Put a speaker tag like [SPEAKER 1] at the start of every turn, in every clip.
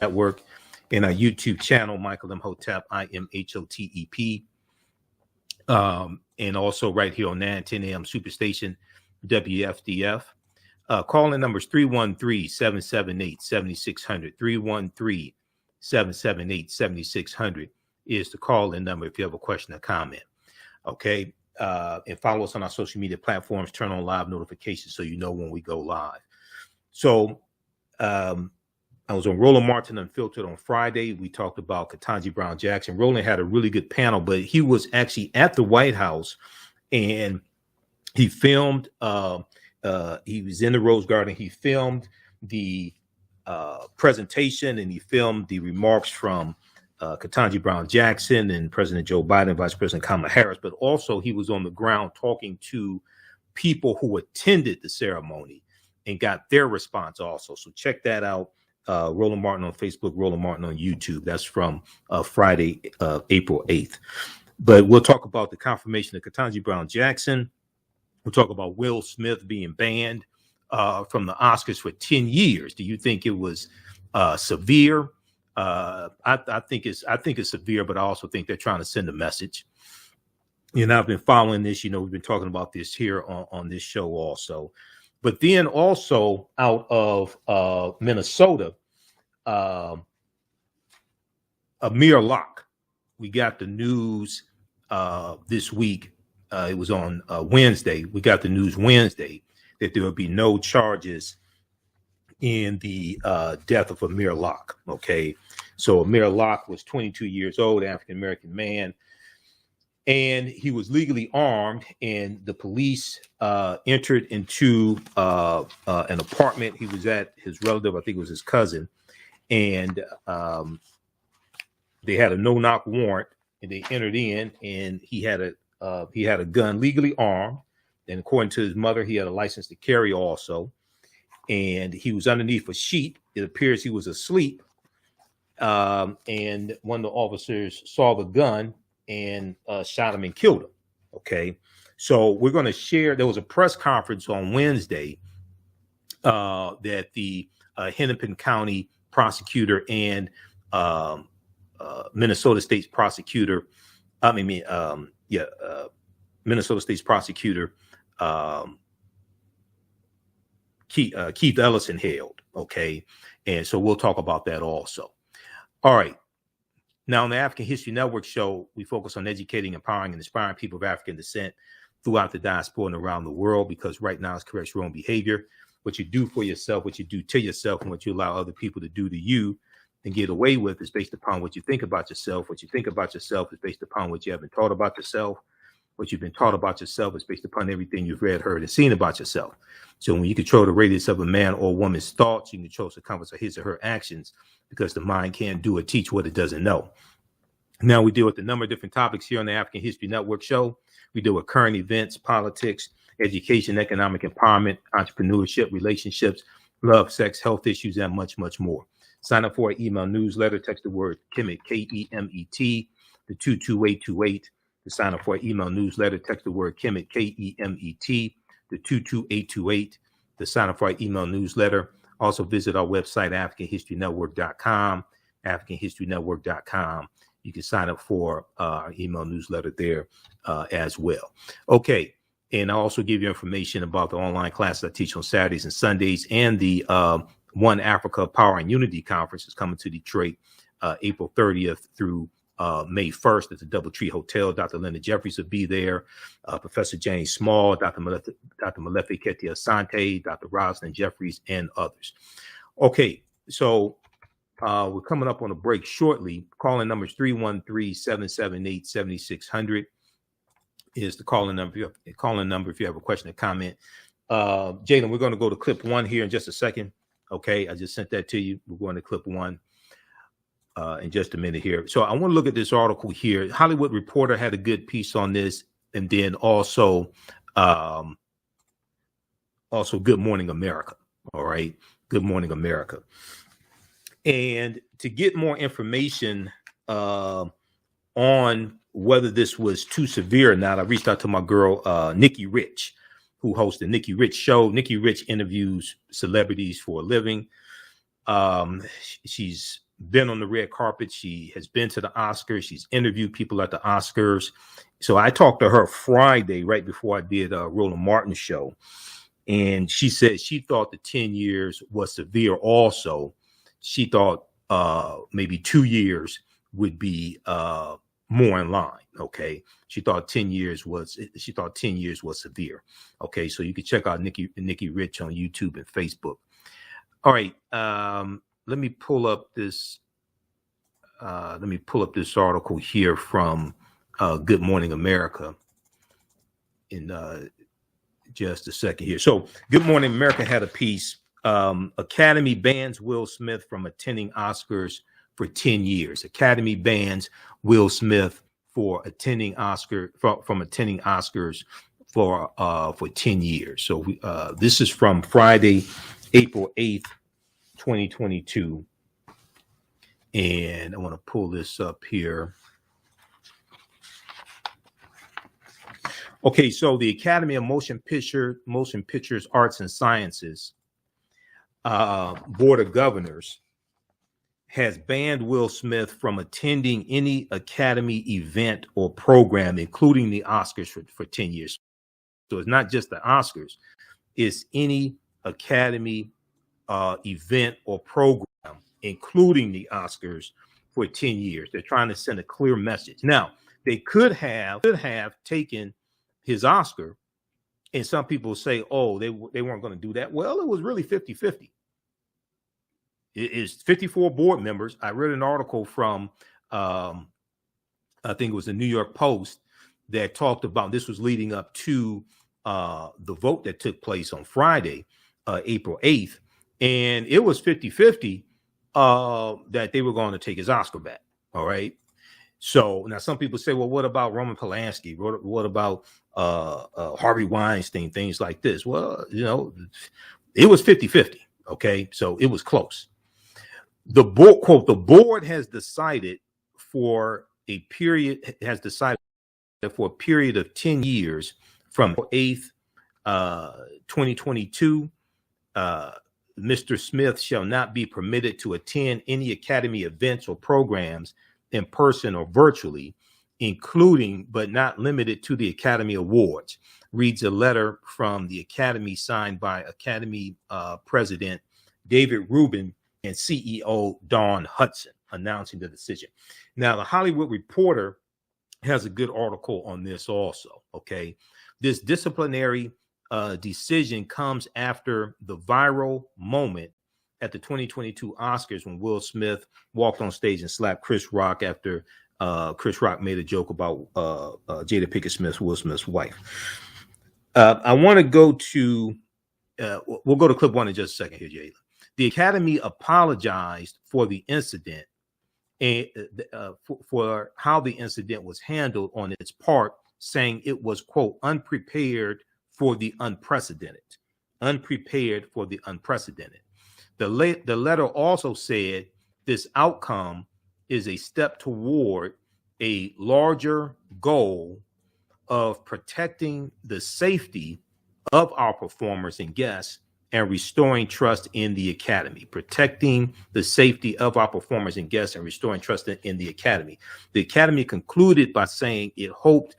[SPEAKER 1] Network, and our YouTube channel, Michael Imhotep, IMHOTEP. And also right here on 910 AM Superstation, WFDF. Calling numbers 313-778-7600. 313-778-7600 is the call-in number if you have a question or comment. Okay. And follow us on our social media platforms. Turn on live notifications so you know when we go live. So I was on Roland Martin Unfiltered on Friday. We talked about Ketanji Brown Jackson. Roland had a really good panel, but he was actually at the White House and he filmed. He was in the Rose Garden. He filmed the presentation and he filmed the remarks from Ketanji Brown Jackson and President Joe Biden, Vice President Kamala Harris, but also he was on the ground talking to people who attended the ceremony and got their response also. So check that out. Roland Martin on Facebook, Roland Martin on YouTube. That's from Friday, April 8th. But we'll talk about the confirmation of Ketanji Brown Jackson. We'll talk about Will Smith being banned from the Oscars for 10 years. Do you think it was severe? I think it's severe, but I also think they're trying to send a message. You know, I've been following this. You know, we've been talking about this here on this show also. But then also out of Minnesota, Amir Locke. We got the news this week. It was on Wednesday. We got the news Wednesday that there will be no charges in the death of Amir Locke. Okay. So Amir Locke was 22 years old, African-American man, and he was legally armed, and the police entered into an apartment. He was at his relative, I think it was his cousin, and they had a no-knock warrant, and they entered in, and he had a gun legally armed, and according to his mother, he had a license to carry also. And he was underneath a sheet. It appears he was asleep. And one of the officers saw the gun and shot him and killed him. Okay. So we're going to share. There was a press conference on Wednesday that the Hennepin County prosecutor and Minnesota State's prosecutor, Minnesota State's prosecutor, Keith Ellison held. Okay. And so we'll talk about that also. All right. Now on the African History Network show, we focus on educating, empowering, and inspiring people of African descent throughout the diaspora and around the world, because right now it's correct your own behavior. What you do for yourself, what you do to yourself, and what you allow other people to do to you and get away with is based upon what you think about yourself. What you think about yourself is based upon what you have been taught about yourself. What you've been taught about yourself is based upon everything you've read, heard, and seen about yourself. So when you control the radius of a man or woman's thoughts, you can control the circumference of his or her actions, because the mind can't do or teach what it doesn't know. Now we deal with a number of different topics here on the African History Network show. We deal with current events, politics, education, economic empowerment, entrepreneurship, relationships, love, sex, health issues, and much, much more. Sign up for our email newsletter. Text the word Kemet, Kemet, to 22828. To sign up for our email newsletter, text the word Kemet, Kemet, to 22828. To sign up for our email newsletter. Also visit our website, AfricanHistoryNetwork.com, AfricanHistoryNetwork.com. You can sign up for our email newsletter there as well. Okay. And I'll also give you information about the online classes I teach on Saturdays and Sundays, and the One Africa Power and Unity Conference is coming to Detroit April 30th through May 1st at the Doubletree Hotel. Dr. Leonard Jeffries will be there. Professor James Small, Dr. Malefi Keti Asante, Dr. Rosalind, Jeffries, and others. Okay, so we're coming up on a break shortly. Calling numbers 313-778-7600 is the calling number. If you have a question or comment. Jalen, we're going to go to clip 1 here in just a second. Okay, I just sent that to you. We're going to clip 1. In just a minute here. So I want to look at this article here. Hollywood Reporter had a good piece on this, and then also Good Morning America. All right. Good Morning America. And to get more information on whether this was too severe or not, I reached out to my girl, Nikki Rich, who hosts the Nikki Rich Show. Nikki Rich interviews celebrities for a living. She's been on the red carpet. She has been to the Oscars. She's interviewed people at the Oscars. So I talked to her Friday, right before I did Roland Martin's show. And she said she thought the 10 years was severe also. She thought maybe 2 years would be more in line. Okay. She thought 10 years was severe. Okay. So you can check out Nikki Rich on YouTube and Facebook. All right. Let me pull up this article here from Good Morning America in just a second here. So Good Morning America had a piece. Academy bans Will Smith from attending Oscars for 10 years. Academy bans Will Smith for attending Oscars for 10 years. So this is from Friday, April 8th, 2022. And I want to pull this up here. Okay, so the Academy of Motion Pictures, Arts and Sciences Board of Governors has banned Will Smith from attending any Academy event or program, including the Oscars, for 10 years. So it's not just the Oscars, it's any Academy event or program, including the Oscars, for 10 years. They're trying to send a clear message. Now, they could have taken his Oscar, and some people say, oh, they weren't going to do that. Well, it was really 50-50. It is 54 board members. I read an article from, I think it was the New York Post, that talked about, this was leading up to the vote that took place on Friday, April 8th. And it was 50-50 that they were going to take his Oscar back. All right. So now some people say, well, what about Roman Polanski? What about Harvey Weinstein? Things like this. Well, you know, it was 50-50. Okay. So it was close. The board, quote, the board has decided for a period of 10 years from 8th, 2022, Mr. Smith shall not be permitted to attend any Academy events or programs in person or virtually, including but not limited to the Academy Awards, reads a letter from the Academy signed by Academy President David Rubin and CEO Dawn Hudson, announcing the decision. Now, the Hollywood Reporter has a good article on this also, okay? This disciplinary decision comes after the viral moment at the 2022 Oscars when Will Smith walked on stage and slapped Chris Rock after Chris Rock made a joke about Jada Pinkett Smith, Will Smith's wife. I want to go to, we'll go to clip one in just a second here, Jayla. The Academy apologized for the incident and for how the incident was handled on its part, saying it was, quote, unprepared for the unprecedented. Unprepared for the unprecedented. The letter also said this outcome is a step toward a larger goal of protecting the safety of our performers and guests and restoring trust in the Academy. Protecting the safety of our performers and guests and restoring trust in the Academy. The Academy concluded by saying it hoped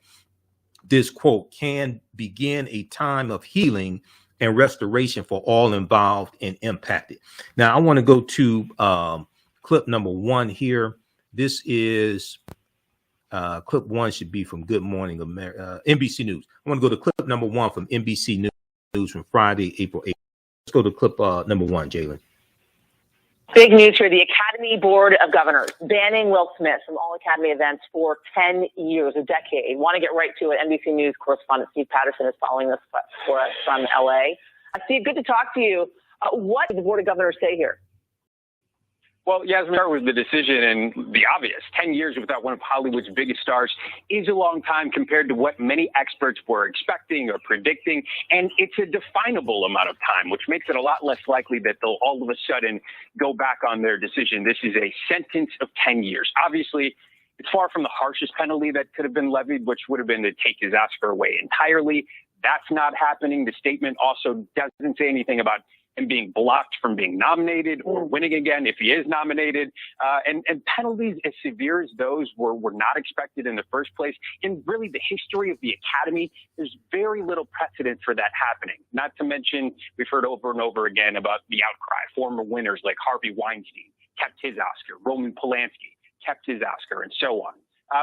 [SPEAKER 1] this, quote, can begin a time of healing and restoration for all involved and impacted. Now, I want to go to clip number one here. This is clip one, should be from Good Morning America, NBC News. I want to go to clip number one from NBC News from Friday, April 8th. Let's go to clip number one, Jalen.
[SPEAKER 2] Big news here. The Academy Board of Governors banning Will Smith from all Academy events for 10 years, a decade. Want to get right to it. NBC News correspondent Steve Patterson is following this for us from L.A. Steve, good to talk to you. What did the Board of Governors say here?
[SPEAKER 3] Well, Yasmin, start with the decision and the obvious. 10 years without one of Hollywood's biggest stars is a long time compared to what many experts were expecting or predicting. And it's a definable amount of time, which makes it a lot less likely that they'll all of a sudden go back on their decision. This is a sentence of 10 years. Obviously, it's far from the harshest penalty that could have been levied, which would have been to take his Oscar away entirely. That's not happening. The statement also doesn't say anything about and being blocked from being nominated or winning again if he is nominated, and penalties as severe as those were not expected in the first place. In really the history of the Academy, there's very little precedent for that happening. Not to mention, we've heard over and over again about the outcry. Former winners like Harvey Weinstein kept his Oscar, Roman Polanski kept his Oscar, and so on.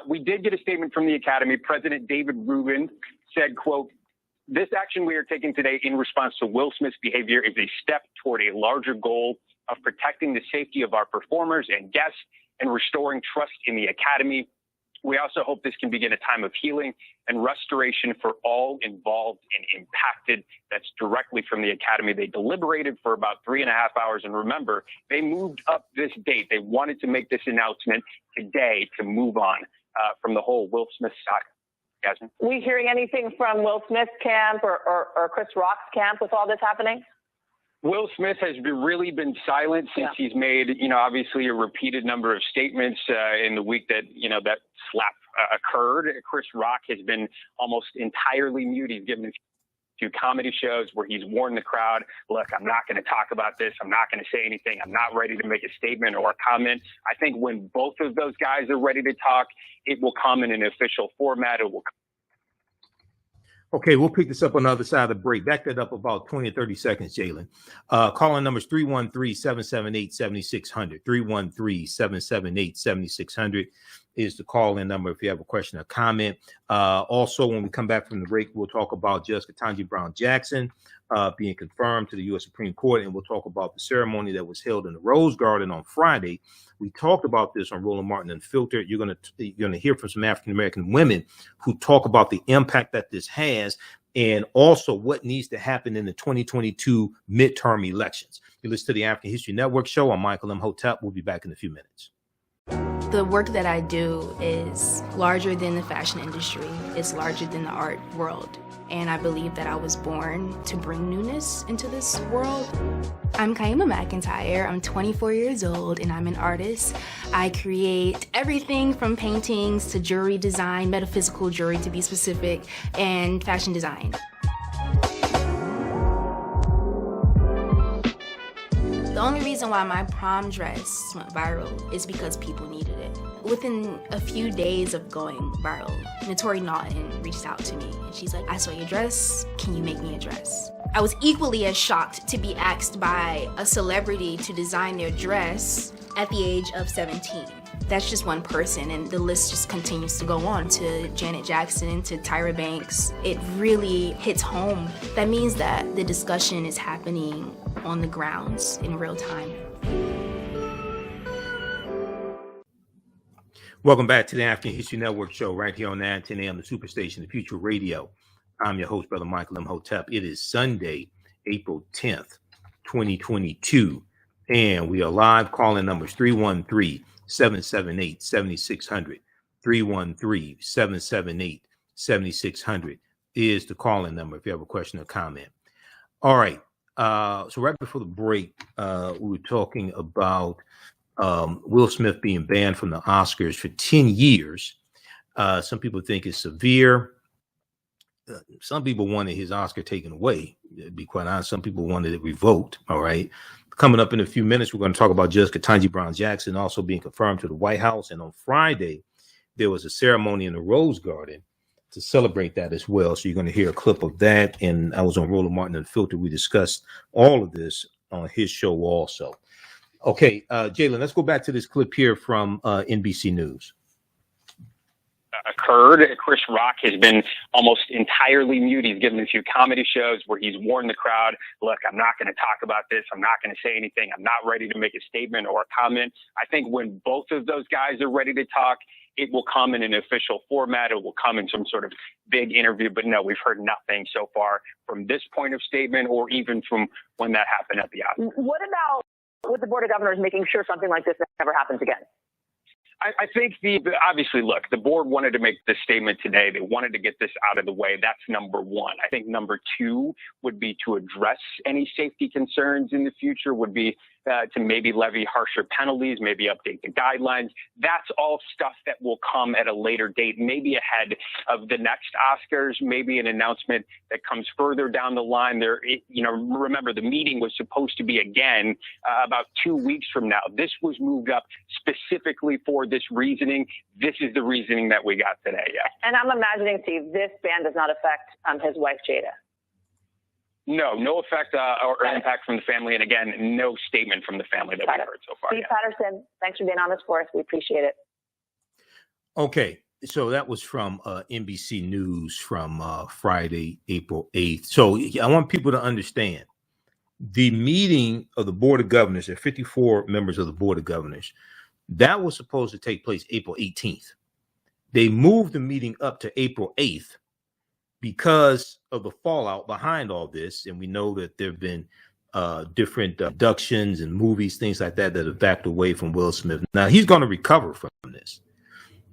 [SPEAKER 3] We did get a statement from the Academy. President David Rubin said, quote, "This action we are taking today in response to Will Smith's behavior is a step toward a larger goal of protecting the safety of our performers and guests and restoring trust in the Academy. We also hope this can begin a time of healing and restoration for all involved and impacted." That's directly from the Academy. They deliberated for about 3.5 hours. And remember, they moved up this date. They wanted to make this announcement today to move on from the whole Will Smith saga. Jasmine?
[SPEAKER 2] We hearing anything from Will Smith's camp or Chris Rock's camp with all this happening?
[SPEAKER 3] Will Smith has really been silent since he's made, obviously a repeated number of statements in the week that, that slap occurred. Chris Rock has been almost entirely mute. He's given a few comedy shows where he's warned the crowd, look, I'm not going to talk about this. I'm not going to say anything. I'm not ready to make a statement or a comment. I think when both of those guys are ready to talk, it will come in an official format. It will.
[SPEAKER 1] Okay, we'll pick this up on the other side of the break. Back that up about 20 or 30 seconds, Jalen. Calling numbers 313-778-7600. 313-778-7600 is the call-in number if you have a question or comment. Also, when we come back from the break, we'll talk about Judge Ketanji Brown Jackson being confirmed to the U.S. Supreme Court, and we'll talk about the ceremony that was held in the Rose Garden on Friday. We talked about this on Roland Martin Unfiltered. You're going to hear from some African-American women who talk about the impact that this has and also what needs to happen in the 2022 midterm elections. You listen to the African History Network show. I'm Michael Imhotep. We'll be back in a few minutes.
[SPEAKER 4] The work that I do is larger than the fashion industry. It's larger than the art world. And I believe that I was born to bring newness into this world. I'm Kaima McIntyre. I'm 24 years old and I'm an artist. I create everything from paintings to jewelry design, metaphysical jewelry to be specific, and fashion design. The only reason why my prom dress went viral is because people needed it. Within a few days of going viral, Notori Naughton reached out to me and she's like, I saw your dress, can you make me a dress? I was equally as shocked to be asked by a celebrity to design their dress at the age of 17. That's just one person, and the list just continues to go on to Janet Jackson, to Tyra Banks. It really hits home. That means that the discussion is happening on the grounds in real time.
[SPEAKER 1] Welcome back to the African History Network show right here on 910 AM, the Superstation, the Future Radio. I'm your host, Brother Michael Imhotep. It is Sunday, April 10th, 2022, and we are live. Calling numbers 313-778-7600. 313-778-7600 is the calling number if you have a question or comment. All right. So right before the break, we were talking about Will Smith being banned from the Oscars for 10 years. Some people think it's severe. Some people wanted his Oscar taken away, to be quite honest. Some people wanted it revoked. All right. Coming up in a few minutes, we're going to talk about Judge Ketanji Brown Jackson also being confirmed to the White House. And on Friday, there was a ceremony in the Rose Garden to celebrate that as well. So you're going to hear a clip of that. And I was on Roland Martin Unfiltered. We discussed all of this on his show also. Okay, Jalen, let's go back to this clip here from NBC News.
[SPEAKER 3] Occurred. Chris Rock has been almost entirely mute. He's given a few comedy shows where he's warned the crowd, look, I'm not going to talk about this. I'm not going to say anything. I'm not ready to make a statement or a comment. I think when both of those guys are ready to talk, it will come in an official format. It will come in some sort of big interview. But no, we've heard nothing so far from this point of statement or even from when that happened at the Oscars.
[SPEAKER 2] What about with the Board of Governors making sure something like this never happens again?
[SPEAKER 3] I think obviously, look, the board wanted to make this statement today. They wanted to get this out of the way. That's number one. I think number two would be to address any safety concerns in the future, would be to maybe levy harsher penalties, maybe update the guidelines. That's all stuff that will come at a later date, maybe ahead of the next Oscars, maybe an announcement that comes further down the line. Remember, the meeting was supposed to be again about 2 weeks from now. This was moved up specifically for this reasoning. This is the reasoning that we got today. Yeah.
[SPEAKER 2] And I'm imagining, Steve, this ban does not affect his wife, Jada.
[SPEAKER 3] No effect or impact from the family. And again, no statement from the family that we've heard so far.
[SPEAKER 2] Steve Patterson, thanks for being on this for us. We appreciate it.
[SPEAKER 1] Okay. So that was from NBC News from Friday, April 8th. So I want people to understand the meeting of the Board of Governors, there are 54 members of the Board of Governors, that was supposed to take place April 18th. They moved the meeting up to April 8th because of the fallout behind all this. And we know that there have been different abductions and movies, things like that have backed away from Will Smith. Now, he's going to recover from this.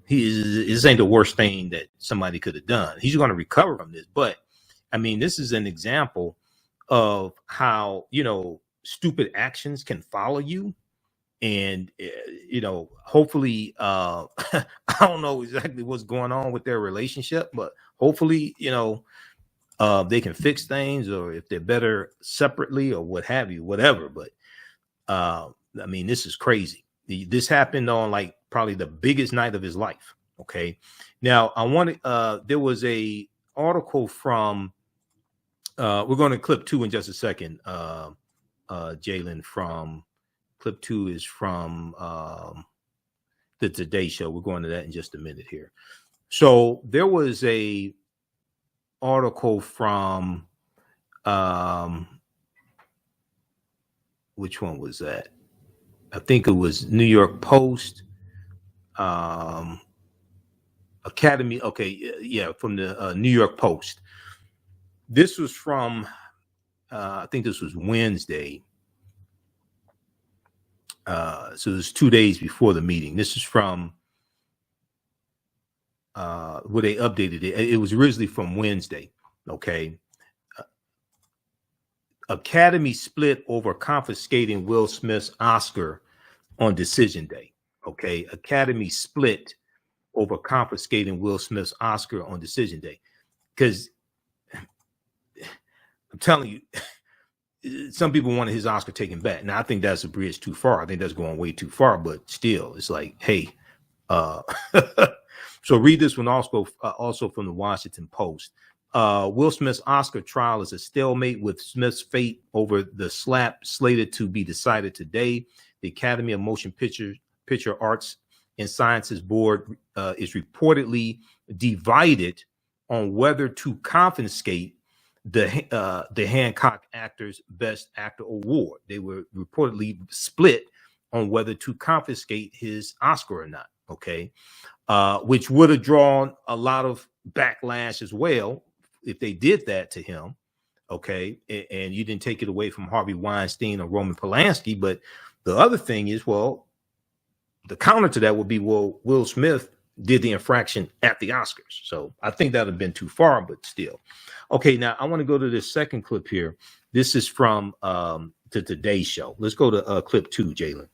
[SPEAKER 1] This ain't the worst thing that somebody could have done. He's going to recover from this. But, I mean, this is an example of how, stupid actions can follow you. And, hopefully, I don't know exactly what's going on with their relationship, but hopefully, they can fix things, or if they're better separately or what have you, whatever. But, I mean, this is crazy. This happened on probably the biggest night of his life. Okay. Now there was a article from, we're going to clip 2 in just a second. Jalen, from clip 2 is from the Today Show. We're going to that in just a minute here. So there was a article from, which one was that? I think it was New York Post, Academy. Okay. Yeah. From the New York Post. This was from, I think this was Wednesday. So it was 2 days before the meeting. This is from where they updated it. It was originally from Wednesday. Okay. Academy split over confiscating Will Smith's Oscar on decision day. Okay. Academy split over confiscating Will Smith's Oscar on decision day. Because I'm telling you, some people wanted his Oscar taken back. Now, I think that's a bridge too far. I think that's going way too far, but still, it's like, hey, so read this one also from the Washington Post. Will Smith's Oscar trial is a stalemate, with Smith's fate over the slap slated to be decided today. The Academy of Motion Picture Arts and Sciences Board is reportedly divided on whether to confiscate the Hancock Actors Best Actor Award. They were reportedly split on whether to confiscate his Oscar or not. Okay, which would have drawn a lot of backlash as well if they did that to him. Okay, and you didn't take it away from Harvey Weinstein or Roman Polanski. But the other thing is, well, the counter to that would be, well, Will Smith did the infraction at the Oscars. So I think that would have been too far, but still. Okay, now I want to go to this second clip here. This is from the Today Show. Let's go to clip 2, Jalen.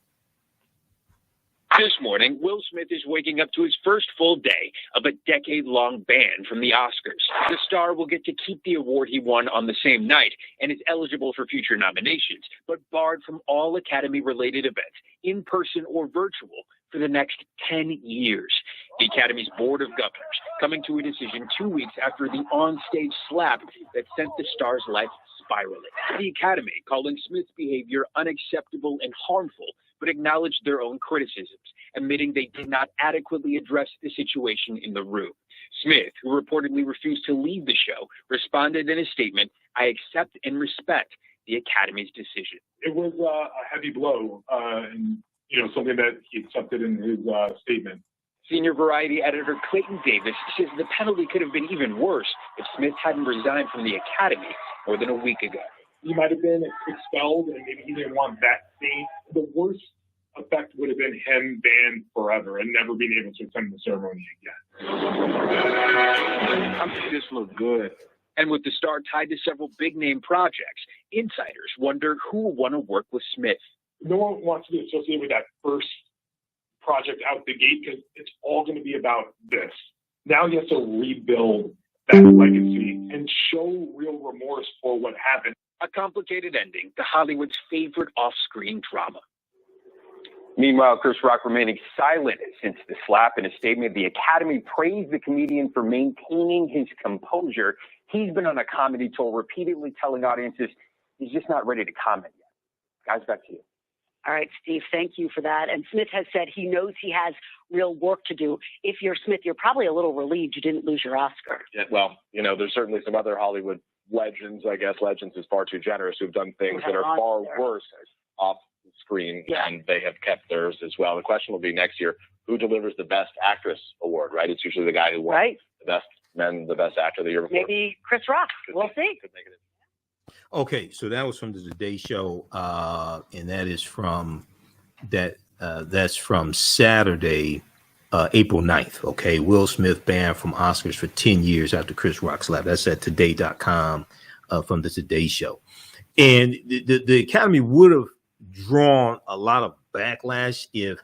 [SPEAKER 5] This morning, Will Smith is waking up to his first full day of a decade-long ban from the Oscars. The star will get to keep the award he won on the same night and is eligible for future nominations, but barred from all Academy-related events, in person or virtual, for the next 10 years. The Academy's Board of Governors coming to a decision 2 weeks after the on-stage slap that sent the star's life spiraling. The Academy calling Smith's behavior unacceptable and harmful, but acknowledged their own criticisms, admitting they did not adequately address the situation in the room. Smith, who reportedly refused to leave the show, responded in a statement, "I accept and respect the Academy's decision."
[SPEAKER 6] It was a heavy blow, and something that he accepted in his statement.
[SPEAKER 5] Senior Variety editor Clayton Davis says the penalty could have been even worse if Smith hadn't resigned from the Academy more than a week ago.
[SPEAKER 6] He might have been expelled, and maybe he didn't want that scene. The worst effect would have been him banned forever and never being able to attend the ceremony again.
[SPEAKER 5] This looked good. And with the star tied to several big-name projects, insiders wonder who will want to work with Smith.
[SPEAKER 6] no one wants to be associated with that first project out the gate because it's all going to be about this. Now he has to rebuild that legacy and show real remorse for what happened.
[SPEAKER 5] A complicated ending to Hollywood's favorite off-screen drama.
[SPEAKER 3] Meanwhile, Chris Rock remaining silent since the slap. In a statement, the Academy praised the comedian for maintaining his composure. He's been on a comedy tour repeatedly telling audiences he's just not ready to comment yet. Guys, back to you.
[SPEAKER 7] All right, Steve, thank you for that. And Smith has said he knows he has real work to do. If you're Smith, you're probably a little relieved you didn't lose your Oscar.
[SPEAKER 8] Yeah, well, there's certainly some other Hollywood legends, I guess legends is far too generous, who've done things that are far worse off screen, and they have kept theirs as well. The question will be next year, who delivers the Best Actress award, right? It's usually the guy who won the Best Men, the Best Actor the year before.
[SPEAKER 7] Maybe Chris Rock. We'll see.
[SPEAKER 1] Okay, so that was from the Today Show, and that is from that's from Saturday, April 9th. Okay, Will Smith banned from Oscars for 10 years after Chris Rock slap. That's at today.com from the Today Show. And the Academy would have drawn a lot of backlash if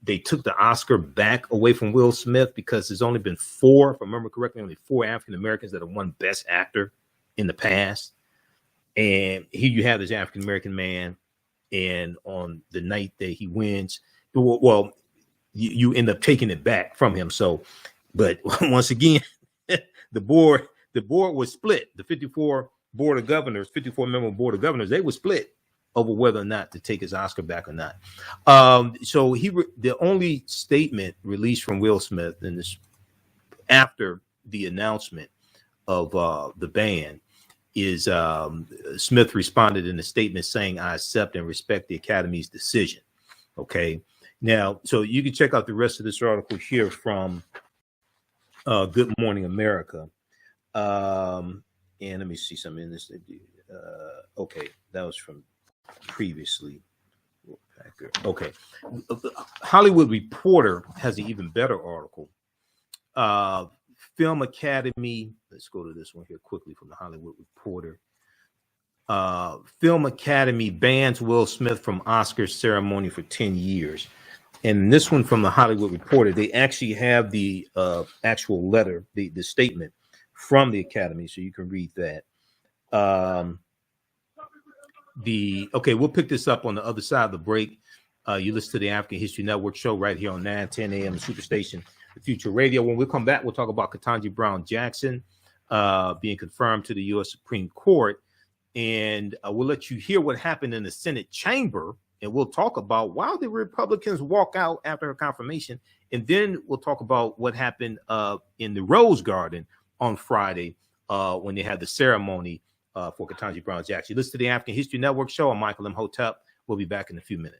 [SPEAKER 1] they took the Oscar back away from Will Smith, because there's only been 4, if I remember correctly, only 4 African Americans that have won Best Actor in the past. And here you have this African American man, and on the night that he wins, well, you end up taking it back from him. So, but once again, the board was split. The 54 member board of governors, they were split over whether or not to take his Oscar back or not. So the only statement released from Will Smith in this after the announcement of the ban is Smith responded in a statement saying, "I accept and respect the Academy's decision." Okay. Now, so you can check out the rest of this article here from Good Morning America. And let me see something in this. Okay, that was from previously. Okay. Hollywood Reporter has an even better article. Film Academy, let's go to this one here quickly from the Hollywood Reporter. Film Academy bans Will Smith from Oscars ceremony for 10 years. And this one from the Hollywood Reporter, they actually have the actual letter, the statement from the Academy, so you can read that. Okay, we'll pick this up on the other side of the break. You listen to the African History Network show right here on 9:10 a.m. Superstation, the Future Radio. When we come back, we'll talk about Ketanji Brown Jackson being confirmed to the U.S. Supreme Court. And we'll let you hear what happened in the Senate chamber. And we'll talk about why the Republicans walk out after her confirmation. And then we'll talk about what happened in the Rose Garden on Friday when they had the ceremony for Ketanji Brown Jackson. Listen to the African History Network show. I'm Michael Imhotep. We'll be back in a few minutes.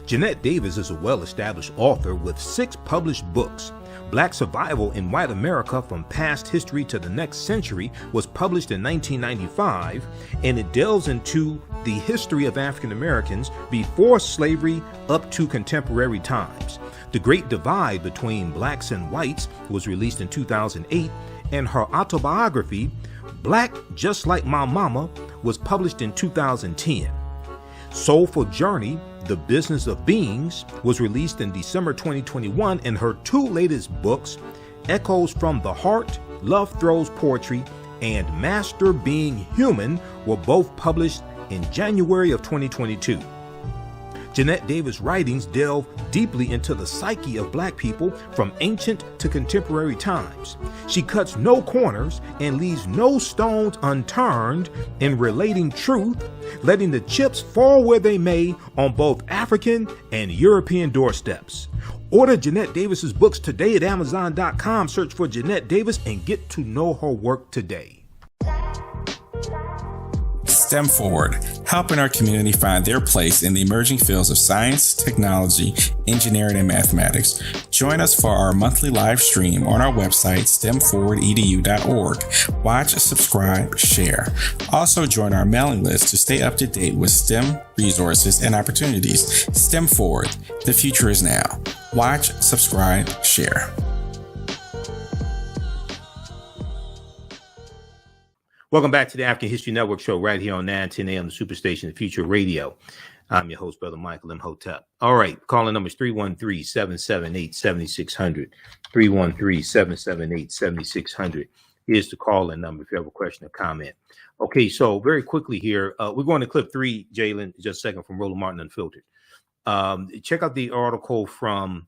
[SPEAKER 1] Jeanette Davis is a well-established author with 6 published books. Black Survival in White America from Past History to the Next Century was published in 1995, and it delves into the history of African Americans before slavery up to contemporary times. The Great Divide Between Blacks and Whites was released in 2008, and her autobiography, Black Just Like My Mama, was published in 2010. Soulful Journey, The Business of Beings, was released in December 2021, and her 2 latest books, Echoes from the Heart, Love Throws Poetry, and Master Being Human, were both published in January of 2022. Jeanette Davis' writings delve deeply into the psyche of Black people from ancient to contemporary times. She cuts no corners and leaves no stones unturned in relating truth, letting the chips fall where they may on both African and European doorsteps. Order Jeanette Davis's books today at Amazon.com. Search for Jeanette Davis and get to know her work today.
[SPEAKER 9] STEM Forward, helping our community find their place in the emerging fields of science, technology, engineering, and mathematics. Join us for our monthly live stream on our website, stemforwardedu.org. Watch, subscribe, share. Also join our mailing list to stay up to date with STEM resources and opportunities. STEM Forward, the future is now. Watch, subscribe, share.
[SPEAKER 1] Welcome back to the African History Network show right here on 910 AM, the Superstation, the Future Radio. I'm your host, Brother Michael Imhotep. All right, calling number is 313-778-7600. 313-778-7600 is the call-in number if you have a question or comment. Okay, so very quickly here, we're going to clip 3, Jalen, just a second, from Roland Martin Unfiltered. Check out the article from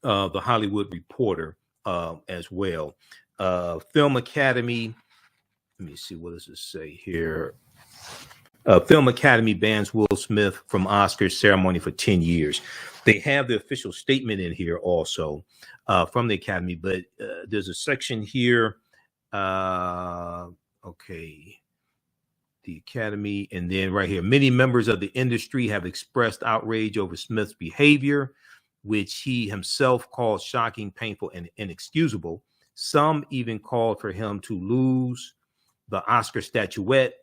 [SPEAKER 1] the Hollywood Reporter as well. Film Academy. Let me see, what does it say here? Film Academy bans Will Smith from Oscars ceremony for 10 years. They have the official statement in here also from the Academy, but there's a section here. Okay. The Academy, and then right here, many members of the industry have expressed outrage over Smith's behavior, which he himself called shocking, painful, and inexcusable. Some even called for him to lose the Oscar statuette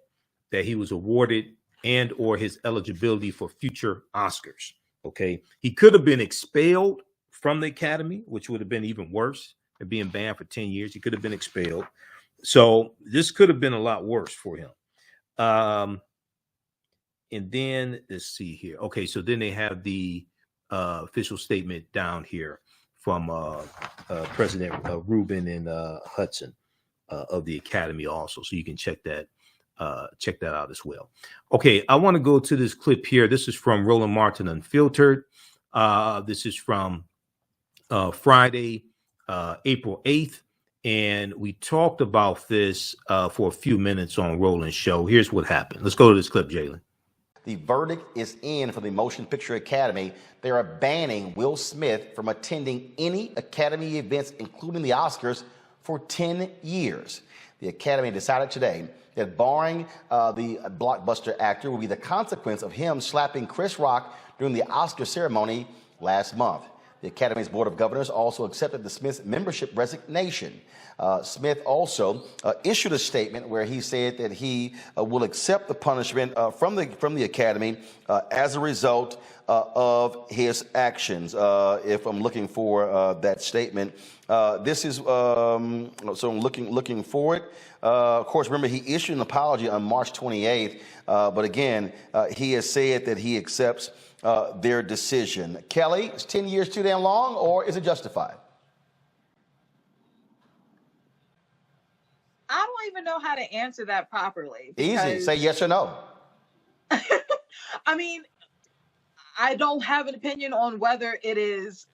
[SPEAKER 1] that he was awarded and or his eligibility for future Oscars. Okay. He could have been expelled from the Academy, which would have been even worse than being banned for 10 years. He could have been expelled. So this could have been a lot worse for him. And then let's see here. Okay. So then they have the official statement down here from President Rubin and Hudson of the Academy also. So you can check that out as well. Okay, I want to go to this clip here. This is from Roland Martin Unfiltered. This is from Friday, April 8th. And we talked about this for a few minutes on Roland's show. Here's what happened. Let's go to this clip, Jalen.
[SPEAKER 10] The verdict is in for the Motion Picture Academy. They are banning Will Smith from attending any Academy events, including the Oscars, for 10 years. The Academy decided today that barring the blockbuster actor will be the consequence of him slapping Chris Rock during the Oscar ceremony last month. The Academy's Board of Governors also accepted the Smith's membership resignation. Smith also issued a statement where he said that he will accept the punishment from the Academy as a result of his actions. If I'm looking for that statement, this is so I'm looking for it. Of course, remember he issued an apology on March 28th, but again, he has said that he accepts their decision. Kelly, is 10 years too damn long, or is it justified?
[SPEAKER 11] I don't even know how to answer that properly.
[SPEAKER 10] Easy. Say yes or no.
[SPEAKER 11] I mean, I don't have an opinion on whether it is,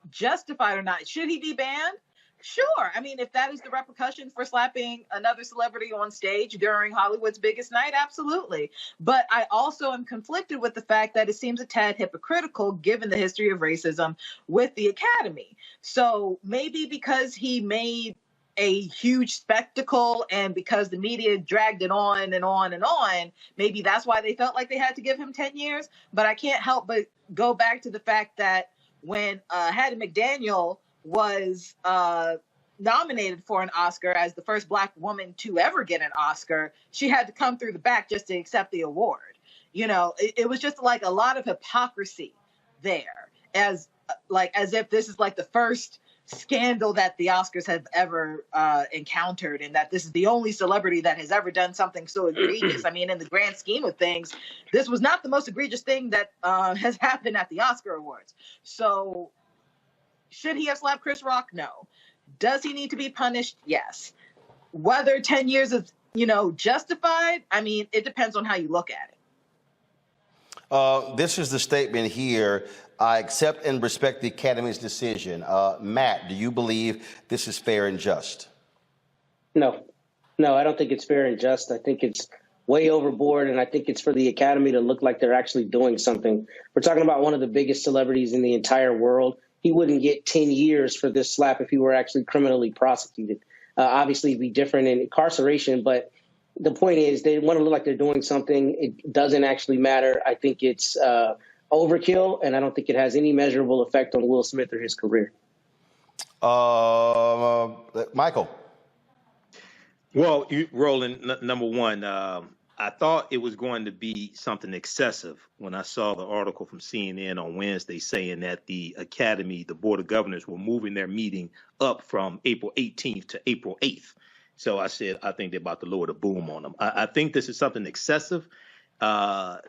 [SPEAKER 11] justified or not. Should he be banned? Sure. I mean, if that is the repercussion for slapping another celebrity on stage during Hollywood's biggest night, absolutely. But I also am conflicted with the fact that it seems a tad hypocritical given the history of racism with the Academy. So maybe because he made a huge spectacle and because the media dragged it on and on and on, maybe that's why they felt like they had to give him 10 years. But I can't help but go back to the fact that when Hattie McDaniel was nominated for an Oscar as the first Black woman to ever get an Oscar, she had to come through the back just to accept the award. It was just like a lot of hypocrisy there, as if this is like the first scandal that the Oscars have ever encountered, and that this is the only celebrity that has ever done something so egregious. I mean, in the grand scheme of things, this was not the most egregious thing that has happened at the Oscar Awards. So should he have slapped Chris Rock? No. Does he need to be punished? Yes. Whether 10 years is, justified, I mean, it depends on how you look at
[SPEAKER 10] it. This is the statement here. I accept and respect the Academy's decision. Matt, do you believe this is fair and just?
[SPEAKER 12] No, I don't think it's fair and just. I think it's way overboard, and I think it's for the Academy to look like they're actually doing something. We're talking about one of the biggest celebrities in the entire world. He wouldn't get 10 years for this slap if he were actually criminally prosecuted. Obviously, it'd be different in incarceration, but the point is they want to look like they're doing something. It doesn't actually matter. I think it's overkill, and I don't think it has any measurable effect on Will Smith or his career.
[SPEAKER 10] Michael.
[SPEAKER 1] Well, Roland, number one, I thought it was going to be something excessive when I saw the article from CNN on Wednesday saying that the Academy, the Board of Governors, were moving their meeting up from April 18th to April 8th. So I said, I think they're about to lower the boom on them. I think this is something excessive. I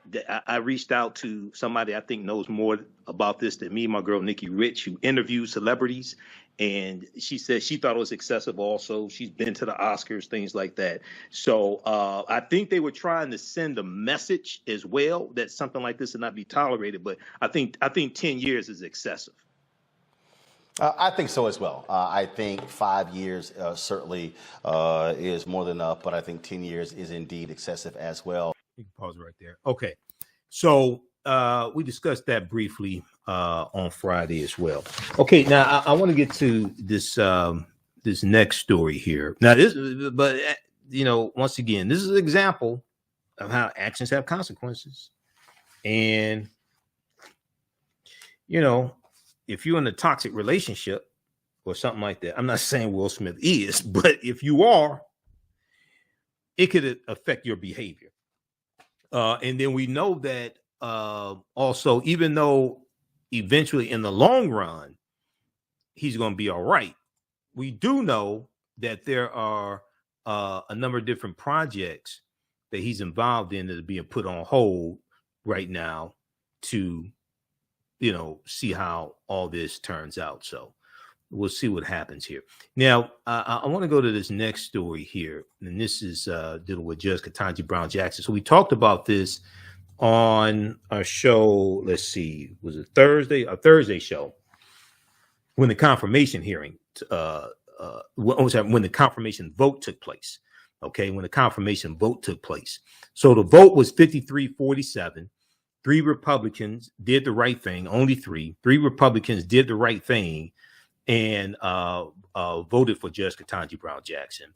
[SPEAKER 1] reached out to somebody I think knows more about this than me, my girl Nikki Rich, who interviews celebrities, and she said she thought it was excessive also. She's been to the Oscars, things like that. So I think they were trying to send a message as well that something like this would not be tolerated, but I think 10 years is excessive.
[SPEAKER 10] I think so as well. I think 5 years certainly is more than enough, but I think 10 years is indeed excessive as well.
[SPEAKER 1] You can pause right there. Okay. So we discussed that briefly on Friday as well. Okay. Now I want to get to this this next story here. Now but once again, this is an example of how actions have consequences. And, if you're in a toxic relationship or something like that, I'm not saying Will Smith is, but if you are, it could affect your behavior. And then we know that also, even though eventually in the long run, he's going to be all right, we do know that there are a number of different projects that he's involved in that are being put on hold right now to see how all this turns out. So we'll see what happens here. Now, I want to go to this next story here, and this is dealing with Judge Ketanji Brown Jackson. So we talked about this on our show. Let's see, was it Thursday? A Thursday show when the confirmation hearing, when the confirmation vote took place. Okay, when the confirmation vote took place. So the vote was 53-47. 3 Republicans did the right thing, only 3. 3 Republicans did the right thing and voted for Judge Ketanji Brown Jackson.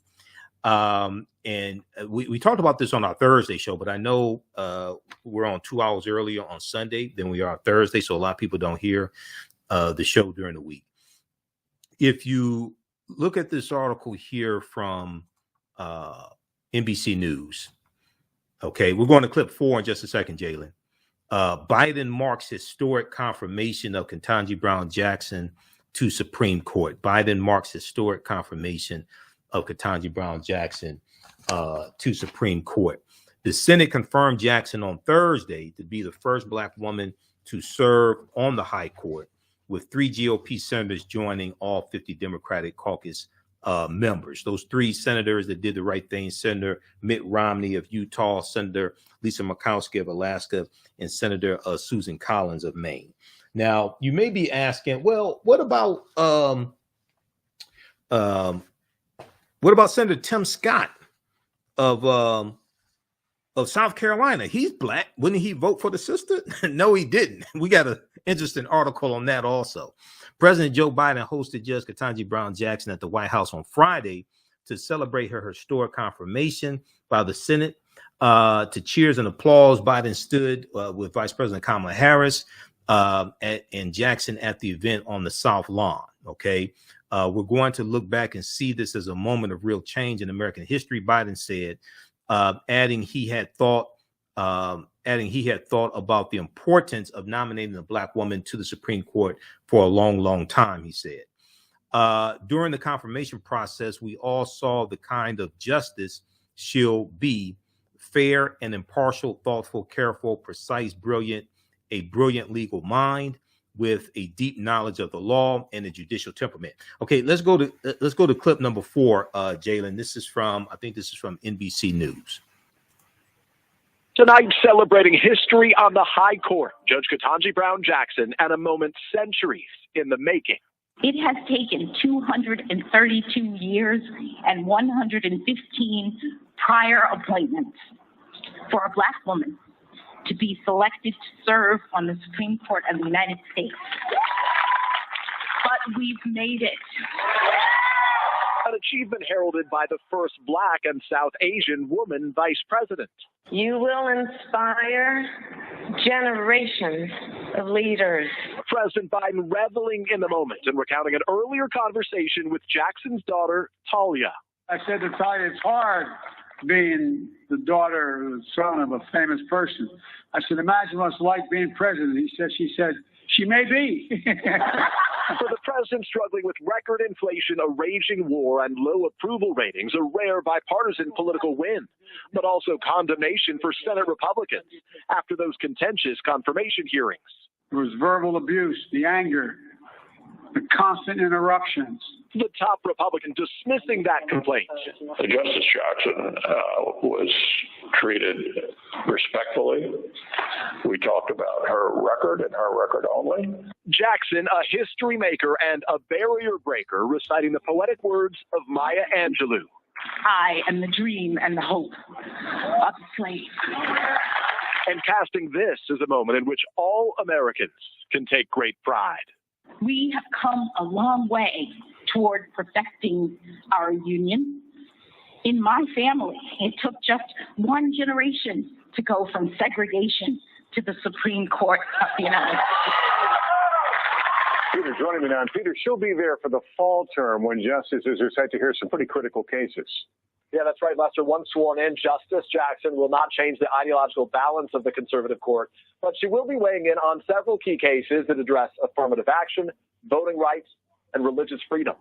[SPEAKER 1] And we talked about this on our Thursday show, but I know we're on 2 hours earlier on Sunday than we are on Thursday, so a lot of people don't hear the show during the week. If you look at this article here from NBC News, okay, we're going to clip 4 in just a second, Jalen. Biden marks historic confirmation of Ketanji Brown Jackson to Supreme Court. Biden marks historic confirmation of Ketanji Brown Jackson to Supreme Court. The Senate confirmed Jackson on Thursday to be the first Black woman to serve on the High Court, with 3 GOP senators joining all 50 Democratic caucus members. Those 3 senators that did the right thing: Senator Mitt Romney of Utah, Senator Lisa Murkowski of Alaska, and Senator Susan Collins of Maine. Now, you may be asking, well, what about Senator Tim Scott of South Carolina? He's Black. Wouldn't he vote for the sister? No, he didn't. We got an interesting article on that also. President Joe Biden hosted Judge Ketanji Brown Jackson at the White House on Friday to celebrate her historic confirmation by the Senate. To cheers and applause, Biden stood with Vice President Kamala Harris and Jackson at the event on the South Lawn. Okay, we're going to look back and see this as a moment of real change in American history, Biden said, adding he had thought about the importance of nominating a Black woman to the Supreme Court for a long, long time, he said. During the confirmation process, we all saw the kind of justice she'll be: fair and impartial, thoughtful, careful, precise, a brilliant legal mind with a deep knowledge of the law and a judicial temperament. Okay, let's go to clip number 4, Jalen. I think this is from NBC News.
[SPEAKER 13] Tonight, celebrating history on the High Court, Judge Ketanji Brown Jackson, and a moment centuries in the making.
[SPEAKER 14] It has taken 232 years and 115 prior appointments for a Black woman to be selected to serve on the Supreme Court of the United States. But we've made it.
[SPEAKER 13] An achievement heralded by the first Black and South Asian woman vice president.
[SPEAKER 15] You will inspire generations of leaders.
[SPEAKER 13] President Biden reveling in the moment and recounting an earlier conversation with Jackson's daughter, Talia.
[SPEAKER 16] I said to Talia, it's hard being the daughter or the son of a famous person. I said, imagine what it's like being president. She said, She may be.
[SPEAKER 13] For the president struggling with record inflation, a raging war, and low approval ratings, a rare bipartisan political win, but also condemnation for Senate Republicans after those contentious confirmation hearings.
[SPEAKER 16] There was verbal abuse, the anger, the constant interruptions.
[SPEAKER 13] The top Republican dismissing that complaint.
[SPEAKER 17] Justice Jackson was treated respectfully. We talked about her record and her record only.
[SPEAKER 13] Jackson, a history maker and a barrier breaker, reciting the poetic words of Maya Angelou.
[SPEAKER 14] I am the dream and the hope of slaves.
[SPEAKER 13] And casting this as a moment in which all Americans can take great pride.
[SPEAKER 14] We have come a long way toward perfecting our union. In my family, it took just one generation to go from segregation to the Supreme Court of the United States.
[SPEAKER 18] Peter joining me now. And Peter, she'll be there for the fall term when justices are set to hear some pretty critical cases.
[SPEAKER 8] Yeah, that's right, Lester. Once sworn in, Justice Jackson will not change the ideological balance of the conservative court, but she will be weighing in on several key cases that address affirmative action, voting rights, and religious freedom.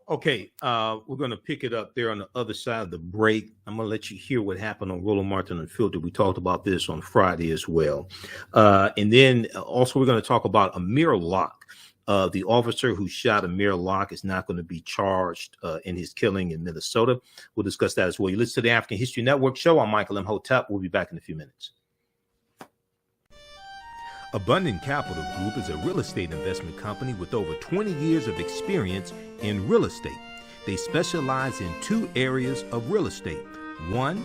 [SPEAKER 1] Okay, we're going to pick it up there on the other side of the break. I'm going to let you hear what happened on Roland Martin Unfiltered. We talked about this on Friday as well. And then also we're going to talk about Amir Locke. The officer who shot Amir Locke is not going to be charged in his killing in Minnesota. We'll discuss that as well. You listen to the African History Network show. I'm Michael Imhotep. We'll be back in a few minutes. Abundant Capital Group is a real estate investment company with over 20 years of experience in real estate. They specialize in two areas of real estate. One,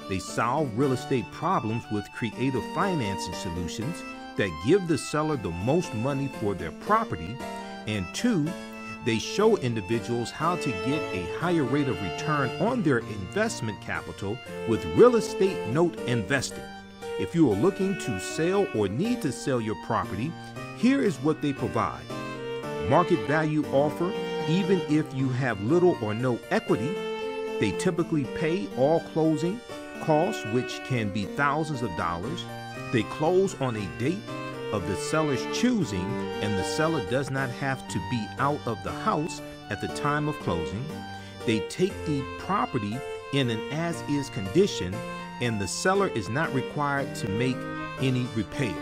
[SPEAKER 1] they solve real estate problems with creative financing solutions that give the seller the most money for their property. And two, they show individuals how to get a higher rate of return on their investment capital with real estate note investing. If you are looking to sell or need to sell your property, here is what they provide. Market value offer, even if you have little or no equity. They typically pay all closing costs, which can be thousands of dollars. They close on a date of the seller's choosing, and the seller does not have to be out of the house at the time of closing. They take the property in an as-is condition, and the seller is not required to make any repairs.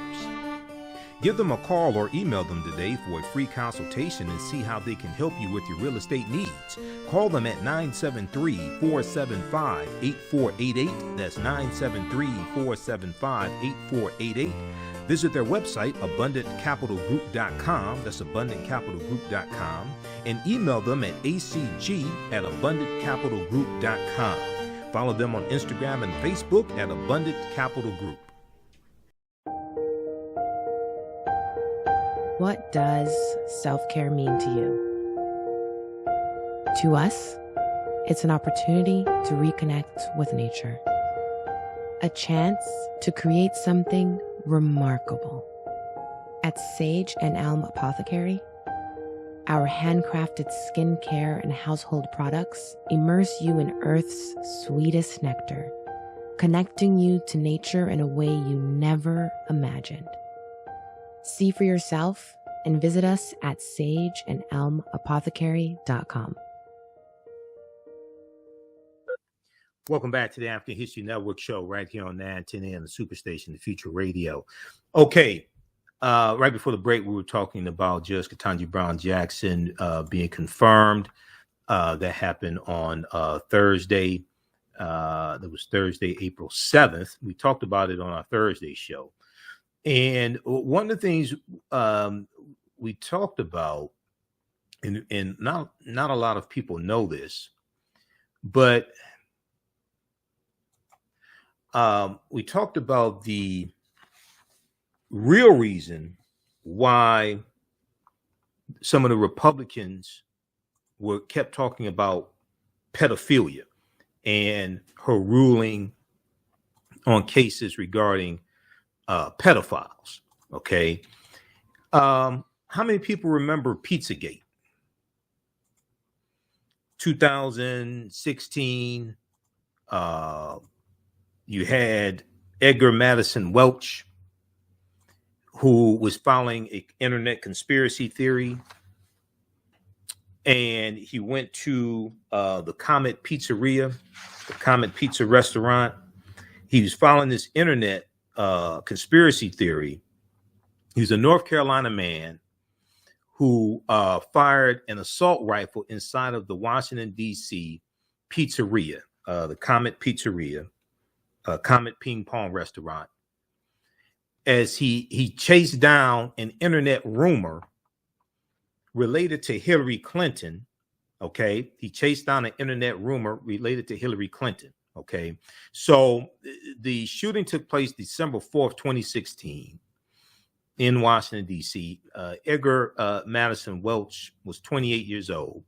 [SPEAKER 1] Give them a call or email them today for a free consultation and see how they can help you with your real estate needs. Call them at 973-475-8488. That's 973-475-8488. Visit their website, abundantcapitalgroup.com. That's abundantcapitalgroup.com. And email them at acg@abundantcapitalgroup.com. Follow them on Instagram and Facebook at Abundant Capital Group.
[SPEAKER 19] What does self-care mean to you? To us, it's an opportunity to reconnect with nature. A chance to create something remarkable. At Sage and Elm Apothecary, our handcrafted skincare and household products immerse you in Earth's sweetest nectar, connecting you to nature in a way you never imagined. See for yourself and visit us at sageandelmapothecary.com.
[SPEAKER 1] Welcome back to the African History Network show right here on 910 AM, the Superstation, the Future Radio. Okay, right before the break, we were talking about Judge Ketanji Brown Jackson being confirmed. That happened on Thursday. That was Thursday, April 7th. We talked about it on our Thursday show. And one of the things we talked about, and not a lot of people know this, but we talked about the real reason why some of the Republicans kept talking about pedophilia and her ruling on cases regarding pedophiles. Okay. How many people remember Pizzagate? 2016, you had Edgar Madison Welch, who was following an internet conspiracy theory. And he went to the Kemet Pizzeria, the Kemet Pizza restaurant. He was following this internet conspiracy theory. He's a North Carolina man who fired an assault rifle inside of the Washington, D.C. pizzeria, the Kemet Pizzeria, Kemet Ping Pong restaurant, as he chased down an internet rumor related to Hillary Clinton. Okay, he chased down an internet rumor related to Hillary Clinton. Okay, so the shooting took place December 4th, 2016 in Washington, D.C. Edgar Madison Welch was 28 years old.